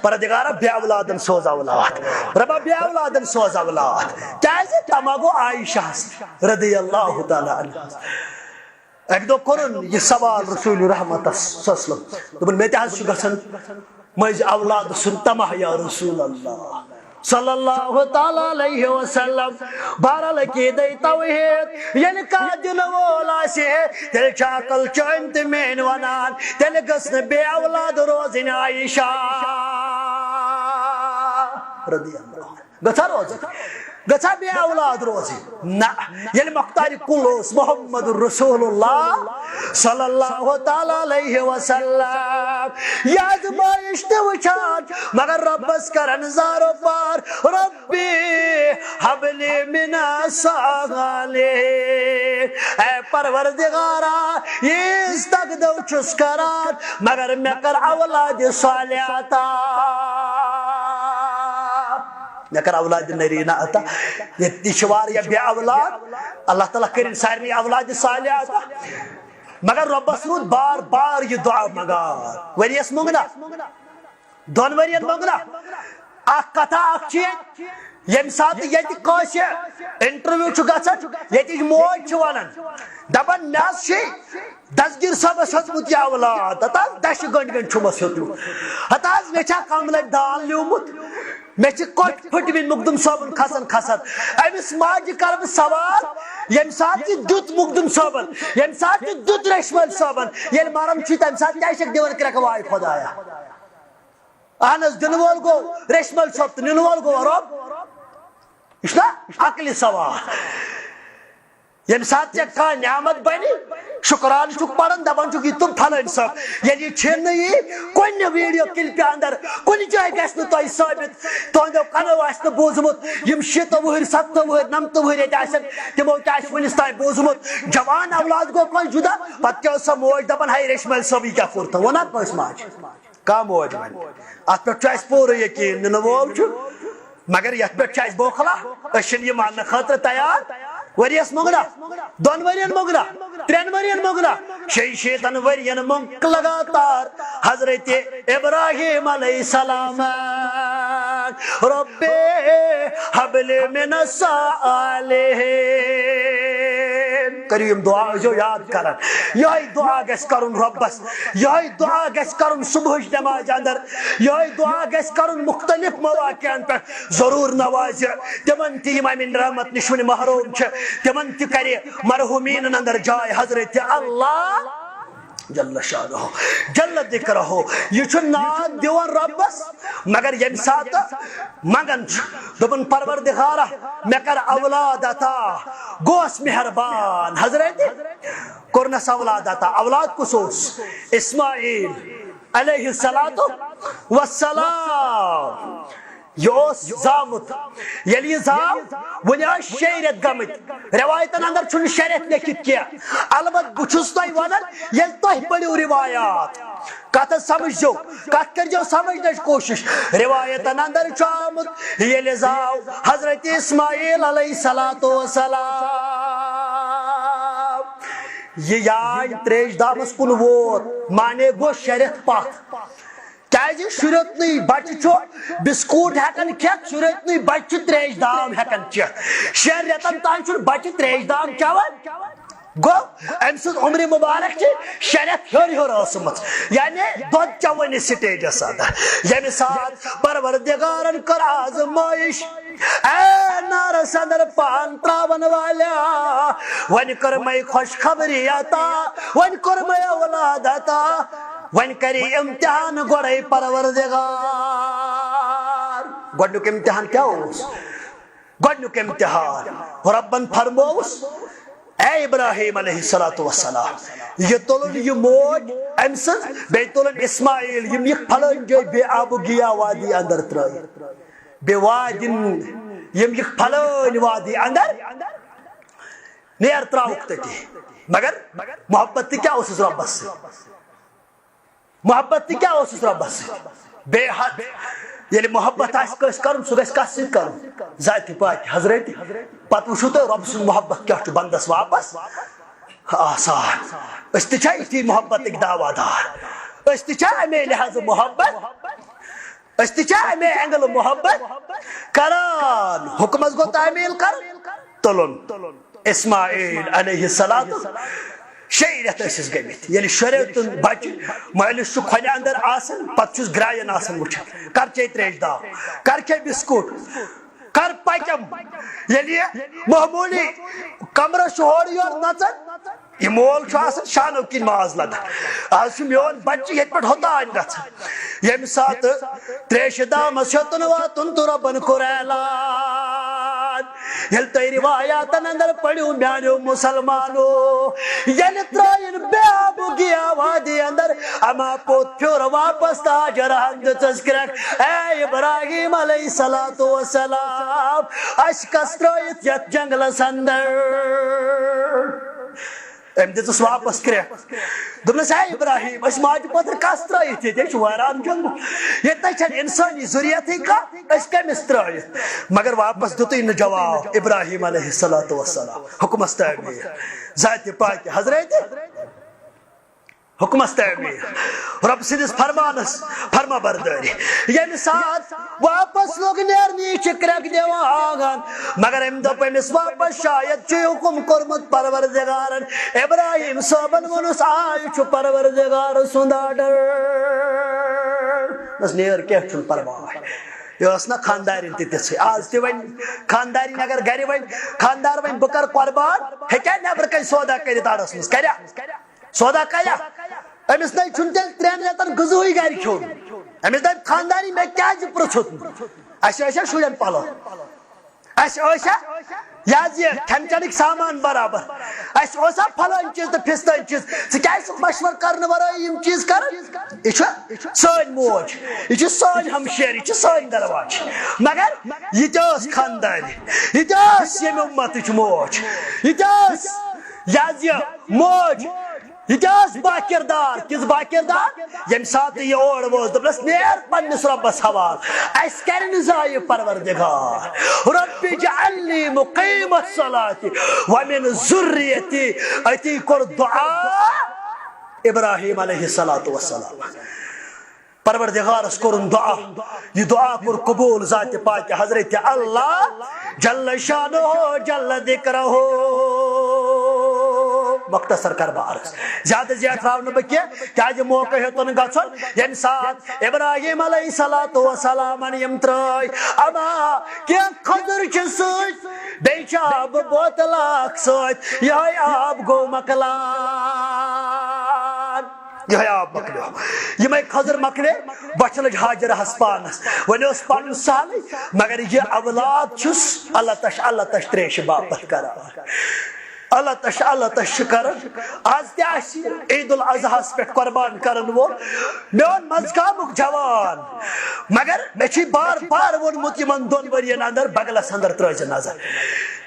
پردگارا بے اولادن سوز اولاد ربا بے اولادن سوز اولاد کیازِ تمہ گو عائشہ رضی اللہ تعالی عنہ ایک دو کرن یہ سوال رسول رحمت صلی اللہ علیہ وسلم دپن مے تہ گژھان مز اولاد سن تمہ یا رسول اللہ صلی اللہ تعالی علیہ وسلم بہرحال عقیدہ توحید یل کا دل وول آسہ تیل عقل چین تو مین ونان تیل گژھن بے اولاد روزن عائشہ رضی اللہ گھا بے اولاد روزی نہ یل مختار کل محمد رسول اللہ صلی اللہ تعالی علیہ وسلم یہ آزمائش تہ وچھان مگر ربس کرن زارو پار ربی حب لی من الصالحین اے پروردگارا یہ تک دو چھس کران مگر میں کر اولاد صالح عطا نکر اولاد نرینہ عطا یہ تشوار یا بے اولاد اللہ تعالیٰ کرن سارنی اولاد صالح عطا مگر ربس رود بار بار یہ دعا مگار وریس مگنا دون ورین مگنا اخ کتھا اخ چیز یم سات یت کٲنٛسہِ انٹرویو چھُ گژھان ییٚتِچ موج چھِ ونان دپان مےٚ حظ چھِ دسگیر صٲبس ہیوٚتمُت یہِ اولاد ہتا دشہِ گنٛڈ گنٛڈ چھُمس ہیوٚتمُت ہتا حظ مےٚ چھا کم لٹہِ دال لیومُت مےٚ چھِ کوٚٹھۍ پھٕٹمٕتۍ مخدوم صٲبن کھسان أمِس ماجہِ کرٕ بہٕ سوال ییٚمہِ ساتہٕ تہِ دیُت مخدوم صٲبن ییٚمہِ ساتہٕ تہِ دیُت ریشمٲلۍ صٲبن ییٚلہِ مران چھُ تمہِ ساتہٕ کیٛاہ چھکھ دِوان کرٛٮ۪کہٕ واے خۄدایا اہن حظ دِنہٕ وول گوٚو ریشمٲلۍ صٲب تہٕ نِنہٕ وول گوٚو رۄب یہ چھُنا عقلہِ سوال ییٚمہِ ساتہٕ ژےٚ کانٛہہ نعمت بنہِ شُکران چھُکھ پران دپان چھُکھ یہِ تُل فلٲنۍ صٲب ییٚلہِ یہِ چھِنہٕ یی کُنہِ ویڈیو کلپہِ اندر کُنہِ جایہِ گژھِ نہٕ تۄہہِ ثٲبت تُہنٛدیو کنو آسہِ نہٕ بوٗزمُت یِم 70 وُہٕرۍ 70 وُہٕرۍ 90 وُہٕرۍ ییٚتہِ آسن تِمو تہِ آسہِ وُنِس تانۍ بوٗزمُت جوان اولاد گوٚو کٲنٛسہِ جُدا پتہٕ کیٛاہ ٲس سۄ موج دپان ہے ریشمٲلۍ صٲب یہِ کیٛاہ کوٚر تہٕ ووٚنا کٲنٛسہِ ماجہِ کانٛہہ موج وَنہِ اتھ پٮ۪ٹھ چھُ اَسہِ پوٗرٕ یقیٖن نِنہٕ وول چھُ مگر یتھ پٮ۪ٹھ چھُ اَسہِ بوکھلا أسۍ چھِنہٕ یہِ ماننہٕ خٲطرٕ تیار ؤریس مۄنگنا دۄن ؤرین مۄنگنا 3 ؤرین مۄنگنا 6 ؤرین مۄنگ لگاتار حضرت ابراہیم علیہ السلام ربی حب لی من الصالحین کریو یم دعا ٲسۍزیو یاد کران یہے دعا گژھِ کرُن رۄبس یہے دعا گژھِ کرُن صبحٕچ نمازِ اندر یہے دعا گژھِ کرُن مختلف مواقعن پٮ۪ٹھ ضروٗر نوازِ تمن تہِ یِم امہِ رحمت نِش وُنہِ محروم چھِ تمن تہِ کرِ مرحوٗمیٖنن اندر جاے حضرت اللہ جل شانہ جل ذکرہ یہ چھ ناد دیوان ربس مگر یم سات منگن دپن پروردگارہ مے کر اولاد عطا گوس مہربان حضرت کورنس اولاد عطا اولاد کس اوس اسماعیل علیہ الصلوۃ والسلام یہ زامت یل یہ زام ون شیرت گمت روایتن اندر چھن شریعت لیکھت کی البت بچس تہ ونان یل تہ پڑھو روایات کت سمجھو کت کرجو سمجھنچ کوشش روایتن اندر چھ آمت یل زاو حضرت اسماعیل علیہ الصلوۃ والسلام یہ یاد تریش دامس کن ووت مانے گو شریعت پتھ کیازِ شُرِت نٕے بچہ چھُ بسکوٹ ہیکان کھٮ۪تھ شُرِت نٕے بچہ چھُ تریش دام ہیکان چٮ۪تھ 6 رٮ۪تن تام چھُنہٕ بچہ تریش دام چٮ۪وان گو ام سٕنٛز عمر مبارک چھ شریعت ہیوٚر ٲسمٕژ یعنی دۄد چٮ۪وٲنی سٹیجس اندر ییٚمہِ ساتہٕ پروردگارن کٔر آزمٲیش اے نارس اندر پان تراون والا وۄنۍ کٔر مے خوشخبری عطا وۄنۍ کوٚر مے اولاد عطا ون کری امتحان گوڑے پروردگار گوڑنک امتحان کیا ہوس گوڑنک امتحان ربن فرموس اے ابراہیم علیہ الصلوۃ والسلام یہ تولن یہ موج امسن بے تولن اسماعیل یم یہ پھلن جو بے آب گیا وادی اندر ترائی بے وادن یم یہ پھلن وادی اندر نیر تراؤک تکی مگر محبت کیا اس ربس سے محبت کیا اس ربس بے حد یعنی محبت آس کرن سہ گھس کس ست کرن ذات پاک حضرت پتہ وچھو تو رب سن محبت کیا چھ بندس واپس آسان اس تہ چھ اتی محبت دعوی دار اس تہ چھ امے لحاظ محبت اس تہ چھ امے اینگل محبت کران حکمس گو تعمیل کر تلن اسماعیل علیہ الصلوۃ شیرت ٲسِس گٔمٕتۍ ییٚلہِ شریعتن بچہ مٲلِس چھُ کھۄلہِ اندر آسان پتہٕ چھُس گرٛاین آسان وٕچھان کر چے تریش دام کر کھے بسکوٹ کر پکم ییٚلہِ یہِ معموٗلی کمرس چھُ ہورٕ یورٕ نژان یہ مول چھُ آسان شانو کِنۍ ماز لدان آز چھُ میون بچہ ییٚتہِ پٮ۪ٹھ ہوٚتانۍ گژھان ییٚمہِ ساتہٕ تریشہِ دامس ہیوٚتُن واتُن تہٕ رۄبن کوٚر اعلان یل تُہۍ روایاتن اندر پڑھو میانیو مسلمانو یل ترائن بے آب گیا وادی اندر اما پوت پھر واپس تاجر ہند تذکرک اے ابراہیم علیہ الصلوۃ والسلام اس کس ترائت یت جنگلس اندر ام دس واپس کرک دس اے ابراہیم اس ماج پتر کس ترائت یہ ویران جنگ یہ انسانی ضروریت اس کمس ترائت مگر واپس دتوی نہ جواب ابراہیم علیہ الصلوۃ والسلام حکمس تعمیر ذات پاک حضرت حکمس تعمیر رب سندس فرمانس فرما برداری یمہ سات واپس لوگ نیرنی چکرک دیوان مگر ام دپ امس واپس شاید چھ حکم کورمت پروردگارن ابراہیم صاحبن ونس آئی چھ پروردگار سند آرڈر بس نیر کیا چھن پرواہ یہ نا خاندارین تھی آج تہ ون خاندارین اگر گھر ون خاندار ون بہ کر قربان ہیکیا نبر کن سودا کرت آڑس مز کریا سودا کریا امس نئی چھن تیل 3 رٮ۪تن غذائی گھر کھیون امس دپ خانداری مے کیازِ پرژھُت اس ٲسیا شُرٮ۪ن پلو اس ٲسیا یہ کھین چنک سامان برابر اس اوسا پھلٲنۍ چیز تو پھستٲنۍ چیز ژٕ کیازِ چھُکھ مشور کرنہٕ ورٲے یم چیز کران یہ چھُ سٲنۍ موج یہ چھُ سٲنۍ ہمشیر یہ چھُ سٲنۍ درواج مگر یہ تہِ ٲس خانداری یہ تہِ ٲس ییٚمہِ اُمتٕچ موج یہ تہِ ٲس یہ موج یہ ٲس با کردار کس با کردار یم سات یہ اور ووت دپس نیر پنس ربس حوال اس کر نہ ضایع پروردگار رب اجعلنی مقیم الصلاة ومن ذریتی اتی کور دعا ابراہیم علیہ الصلوۃ والسلام پروردگارس کورن دعا یہ دعا کور قبول ذات پاک حضرت اللہ جل شانہ جل ذکرہ مختصر کر بارس زیادہ زیادہ تراؤن بہ کیا موقع ہیوتن گھن یم سات ابراہیم علیہ الصلوۃ والسلام یم ترائی اما کی خضر چھ ست بیچ آب بوتل اخ ست یہ آب گو مکلان یہ آب مکلیو یہ میں خضر مکلے بچ لج حاجر ہسپانس ون اس پن سال مگر یہ اولاد چھس اللہ تش تریش باپت کران اللہ تش کرن آز تہ عید الاضحیٰ پہ قربان کرن وول میون مزگامک جوان مگر میں بار بار وونمت یمن دون ورین اندر بغلس اندر ترٲزِ نظر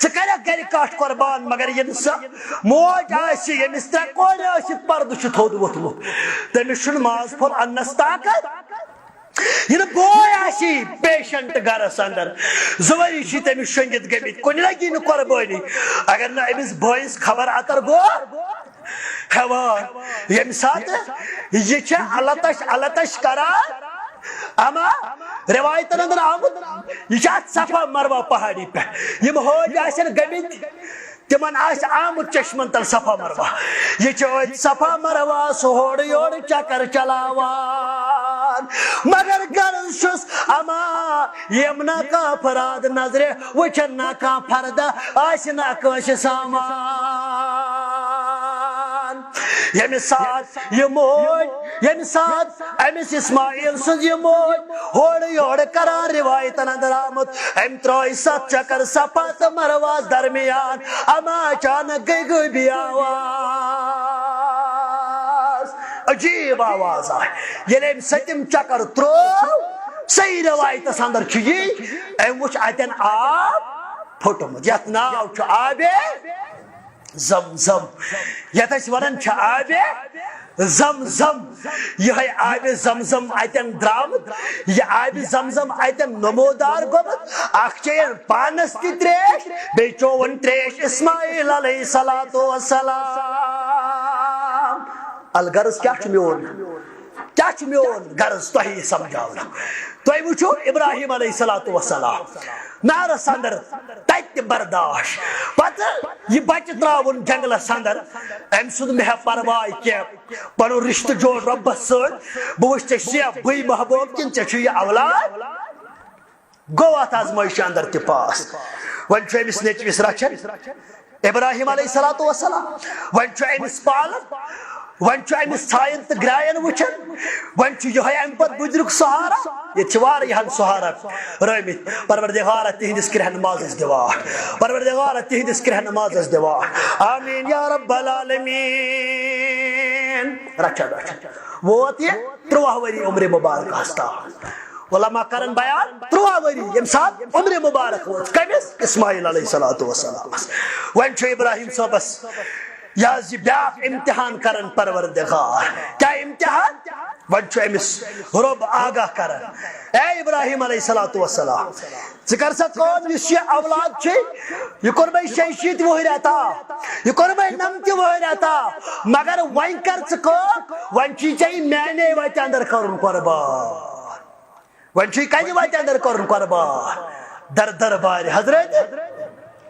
ژٕ کریکھ گرِ کٹھ قربان مگر ییٚلہِ سۄ موج آسہِ ییٚمِس ترٛےٚ کورِ ٲسِتھ پردٕ چھُ تھوٚد ووٚتھمُت تٔمِس چھُنہٕ ماز پھوٚل اننس طاقت یہ بوے آسی پیشنٹ گرس اندر زوری چھ تمس شنگت گمت کن لگی نا قربانی اگر نا امس بوئس خبر اتر گو حیوان یم سات یہ اللہ تش کران اما روایتن اندر آمد یہ صفا مروہ پہاڑی پہ یم ہوج آسن گمت تمن آس آمد چشمن تل صفا مروہ یہ صفا مروہ سہوڑ یوڑ چکر چلاوان مگر غرض چھس اما یم نا کا فراد نظر وچن نا کا فرد آس نا کش سامان یم سات یہ موج یم سات امس اسماعیل سن یہ موج ہوڑ یوڑ کران روایتن اندر آمد ام ترائی 7 چکر صفا تو مرواز درمیان اما اچانک گئی بھی آواز عجیب آواز آئے یل ستم چکر ترو صحیح روایت اندر چی ام وچ اتن آب پھٹمت یت ناو چھ آب زمزم یت اس ونان چھ آب زمزم یہ آب زمزم اتن درامت یہ آب زمزم اتن نمودار گومت اخ چین پانس تی تریش بی چون تریش اسماعیل علیہ السلام الغرض کیا چھ میون غرض تہی سمجھاونا تھی وچھو ابراہیم علیہ السلام نارس اندر تت برداشت پتہ یہ بچہ تراون جنگلس اندر ام سند مہ پرواہ کی پن رشتہ جوڑ ربس ست بہ وچھ ژے بھئی محبوب کن ژے یہ اولاد گو ات آزمائش اندر تہ پاس ون چھ امس نیچوس رچھن ابراہیم علیہ السلام ون چھ امس پالن ون چھ امس تھائن تو گرائن وچھن ون چھ یہ ام پت بدرک سہارا یہ چوار یہ سہارا رمت پروردگار تہندس کرہ نماز دعا پروردگار تہندس کرہ نماز دعا آمین یا رب العالمین رچھا ووت یہ 13 وری عمر مبارک ہستا علماء کرن بیان 13 وری یم سات عمر مبارک ووت کمس اسماعیل علیہ السلام ون چھ ابراہیم صاحبس یا زی بیاق امتحان کرن پروردگار کیا امتحان ون چھ امس رب آگاہ کرن اے ابراہیم علیہ السلام ذکر سا کون اس یہ اولاد چھ یہ قربی 66 وہی رہتا یہ قربی 90 وہی رہتا مگر وین کر سکو ون چھ چاہی میں نے ویت اندر کرن قربان ون چھ کئی ویت اندر کرن قربان در دربار حضرت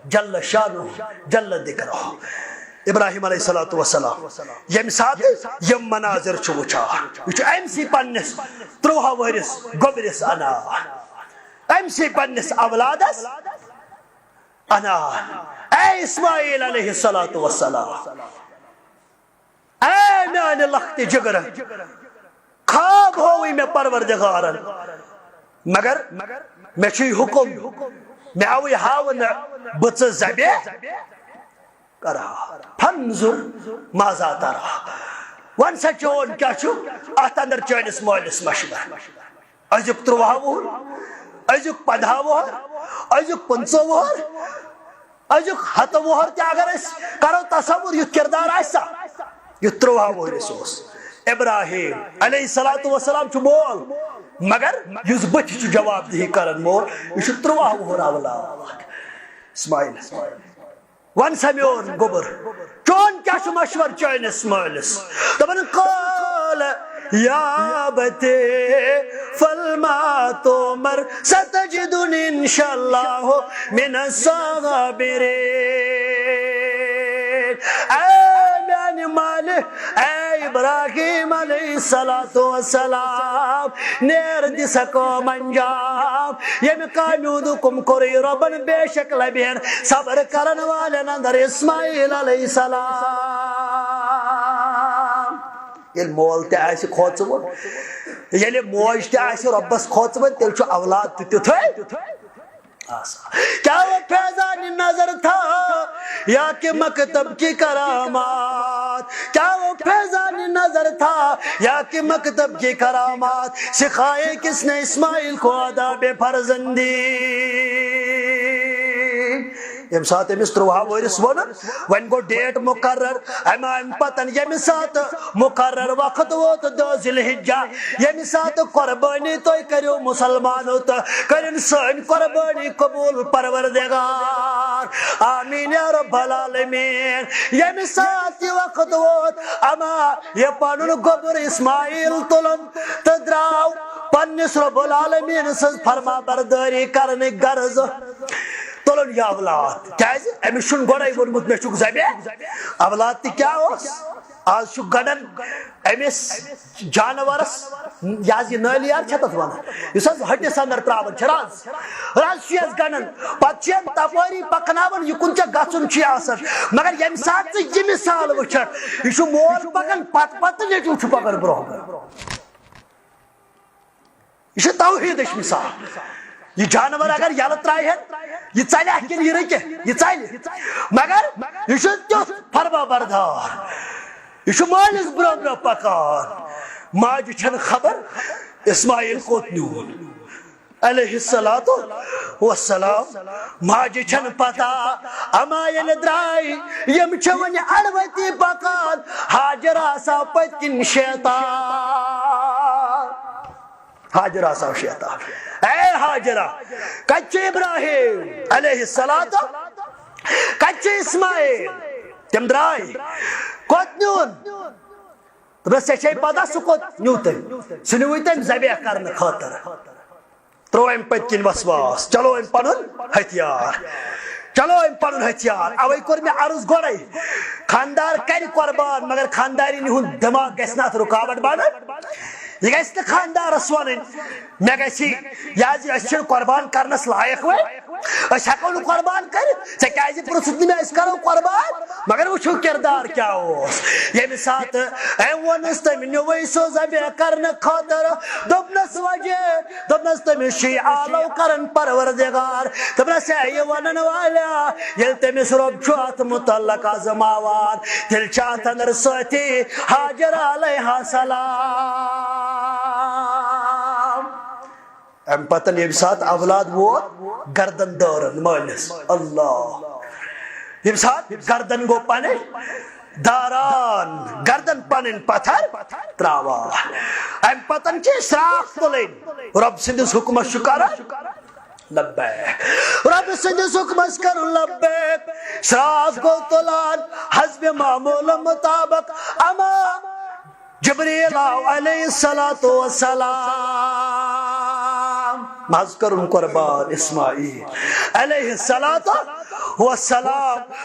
جل شانو جل ذکرہ ابراہیم علیہ السلام یم سات یم مناظر چھ وچھا یہ ام سی پنس 13 ورس گوبرس انا ام سی پنس اولادس انا اے اسماعیل علیہ السلام اے میان لخت جگر خواب ہوئی میں پروردگارن مگر میں چھ حکم میں اوی ہاون بچ زبے کرا فنظر ماذا ترى ون سا چون کیا چھو ات اندر چانس مالس مشور ازیک 13 وہر ازیک 15 وہر ازیک 15 وہر ازیک 7 وہر تہ اگر اس کرو تصور یہ کردار آسا یہ 13 وہر سوس ابراہیم علیہ السلام چھ مول مگر یس بچ چھ جواب دہی کرن مول یہ 13 وہر اولاد اسماعیل ون سمیون گبر چون کیا چھ مشور چانس مالس دپن قال یا بتے فلما تمر ستجدنی انشاءاللہ من الصابرین اے میان مالک اے ابراہیم علیہ السلام نیر دسکو منجام یم کامیود کم کری ربن بے شک لبین صبر کرن والن اندر اسماعیل علیہ السلام یل مول تہ آسہ کھوژوُن یل موج تہ آسہ رۄبس کھوژوٕنۍ تیٚلہِ چھُ اولاد تہِ تیُتھُے کیا وہ فیضان نظر تھا یا کہ مکتب کی کرامات کیا وہ فیضان نظر تھا یا کہ مکتب کی کرامات سکھائے کس نے اسماعیل کو آداب فرزندی یم سات امس 13 ورس ون ون گو ڈیٹ مقرر ام پتن یم سات مقرر وقت ووت 2 ذی الحجہ یم سات قربانی تھی کرو مسلمانو تو کرن سن قربانی قبول پروردگار آمین یا رب العالمین یم سات وقت ووت اما یہ پنن گوبر اسماعیل تلن تو دراو پنس رب العالمین سن فرما برداری کرنے غرض تلن یا اولاد کیاز امس چھن گوڑے وونمت مے چھک زبے اولاد تہ کیا اس آج چھ گڑن امس جانورس یاز یہ نالیار چھ تت ونان یس ہٹس اندر تراون چھ راز چھ گڑن پتہ چھ تپاری پکناون یہ کن چھ گژھن چھ آسان مگر یم سات یہ مثال وچھ یہ چھ مول پکن پت پت نیچو چھ پکن برو یہ چھ توحید مثال یہ جانور اگر یل ترائے یہ ژلہ کن یہ رکہ یہ ژلہ مگر یہ تیت فرما بردار یہ مالس برو برو پکان ماجہ چھن خبر اسماعیل کوت نیون علیہ السلام ماجہ چھن پتہ اما یل درائی یم چھ ون اڑوتی پکان حاجر آسا پت کن شیطان حاجر آسا شیطان اے حاجرہ کچ ابراہیم علیہ السلام کچ اسماعیل تم درائی کوت نیون دس ے پتہ سہ کوت نیو تم سہ نیو تم ذبح کرنے خاطر ترو ام پت کن وسواس چلو ام پنن ہتھیار چلو ام پنن ہتھیار اوے کور مے عرض گوڑے خاندار کر قربان مگر خانداری ہند دماغ گھس نا رکاوٹ بن یہ گھس نا خاندارس ون مے گھس یہ قربان کرنس لائق وے ہکو نا قربان کر ژے پرژھت نہ مے کرو قربان مگر وچھو کردار کیا یم سات ونس تم نیوے سو ذبح کرنے خاطر دپنس وجہ دپنس تمس چھ آلو کرن پروردگار دپنس یہ ونن والا یل تمس رب چھ ات متعلق آزماوان تیل چھ ات اندر ستی حاجر علیہ السلام ام پتن یم سات اولاد ووت گردن دورن مالس اللہ یم سات گردن گو پنے داران گردن پنن پتھر تراوا ام پتن چھ شراف تلن رب سندس حکمس شکر لبیک رب سندس حکمس کر لبیک شراف گو تلان حسب معمول مطابق اما جبریل علیہ السلام ماز کرن قربان اسماعیل علیہ السلام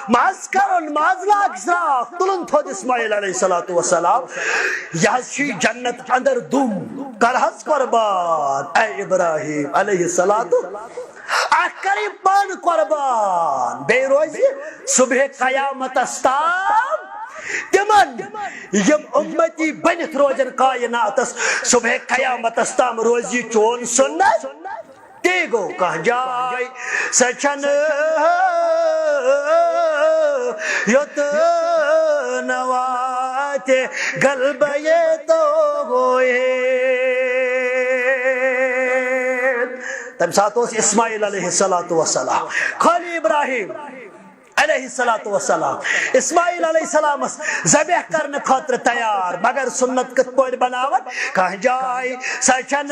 ماز کرن ماز لاگ شراف تلن تھود اسماعیل علیہ السلام یہ جنت اندر دم کرہس قربان اے ابراہیم علیہ السلام اکری پان قربان بے روزی صبح قیامت استام تمن یم امتی بنت روزن کائناتس صبح قیامت استام روزی چون سنت تی گو کہ جائے سچن یت نوات قلب یہ تو ہوئے تم ساتھ اسماعیل علیہ السلام خالی ابراہیم علیہ السلام اسماعیل علیہ السلام ذبح کرنے خاطر تیار مگر سنت کت پوٹ بناون کہ جائے سچن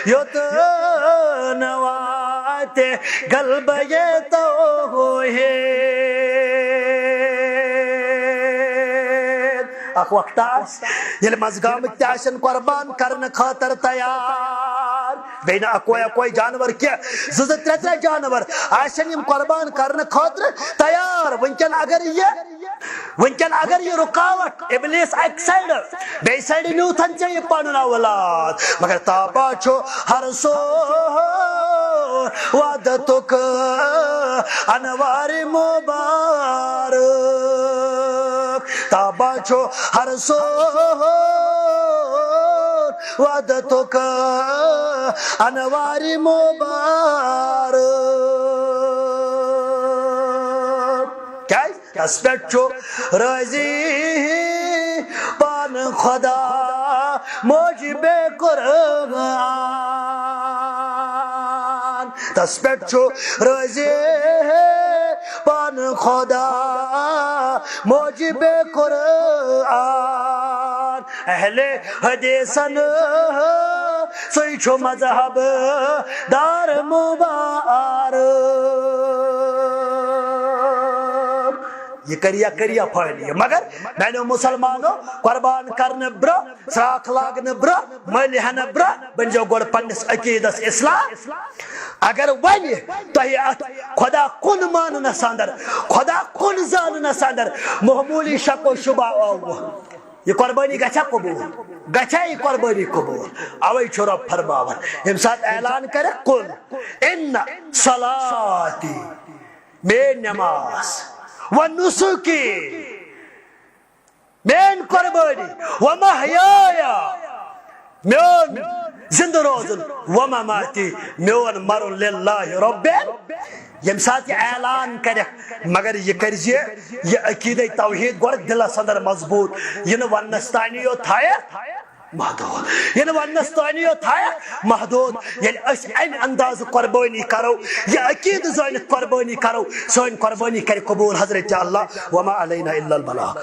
یت نوات قلب یہ تو ہوئے اخ وقت یل مزگام تیاشن قربان کرنے خاطر تیار بین اکوئی جانور کیا زز ترے جانور آشن یم قربان کرنے خاطر تیار ونکن اگر یہ رکاوٹ ابلیس ایک سائیڈ بے سائیڈ نیوتھن چاہیے پانن اولاد مگر تاپا چھو ہر سو وعدتک انوار مبارک تابان چھو ہر سون وعدتوں کا انواری مبارک کیا اس پہ چھو راضی پان خدا موجب قربان تس پہ چھو راضی پان خدا موجب قرآن اہل حدیثن سوئی چھو مذہب دار مبارک یہ کریا پھالی مگر میں نے مسلمانوں قربان کرنے برا سراخ لاگنے برا ملی ہنے برا بن جو گوڑ پنس عقیدس اسلام اگر ونی تو خدا کن ماننا ساندر خدا کن زاننا ساندر معمولی شک و شبہ آو یہ قربانی گچھا قبول گچھا یہ قربانی قبول اوئی چھو رب فرماور ہم ساتھ اعلان کرے قل ان صلاتی میں نماز ونسکی مین قربانی ومحیایا میون زندہ روزن ومماتی میون مرن للہ رب یم ساتھ یہ اعلان کرے مگر یہ کرزیے یہ عقیدہ توحید گوڑ دل صدر مضبوط یہ ونستانیو تھایا محدود یہ ونستانیو تھایا محدود یعنی اس این انداز قربانی کرو یہ عقید زین قربانی کرو سوین قربانی کرے قبول حضرت اللہ وما علینا الا البلاغ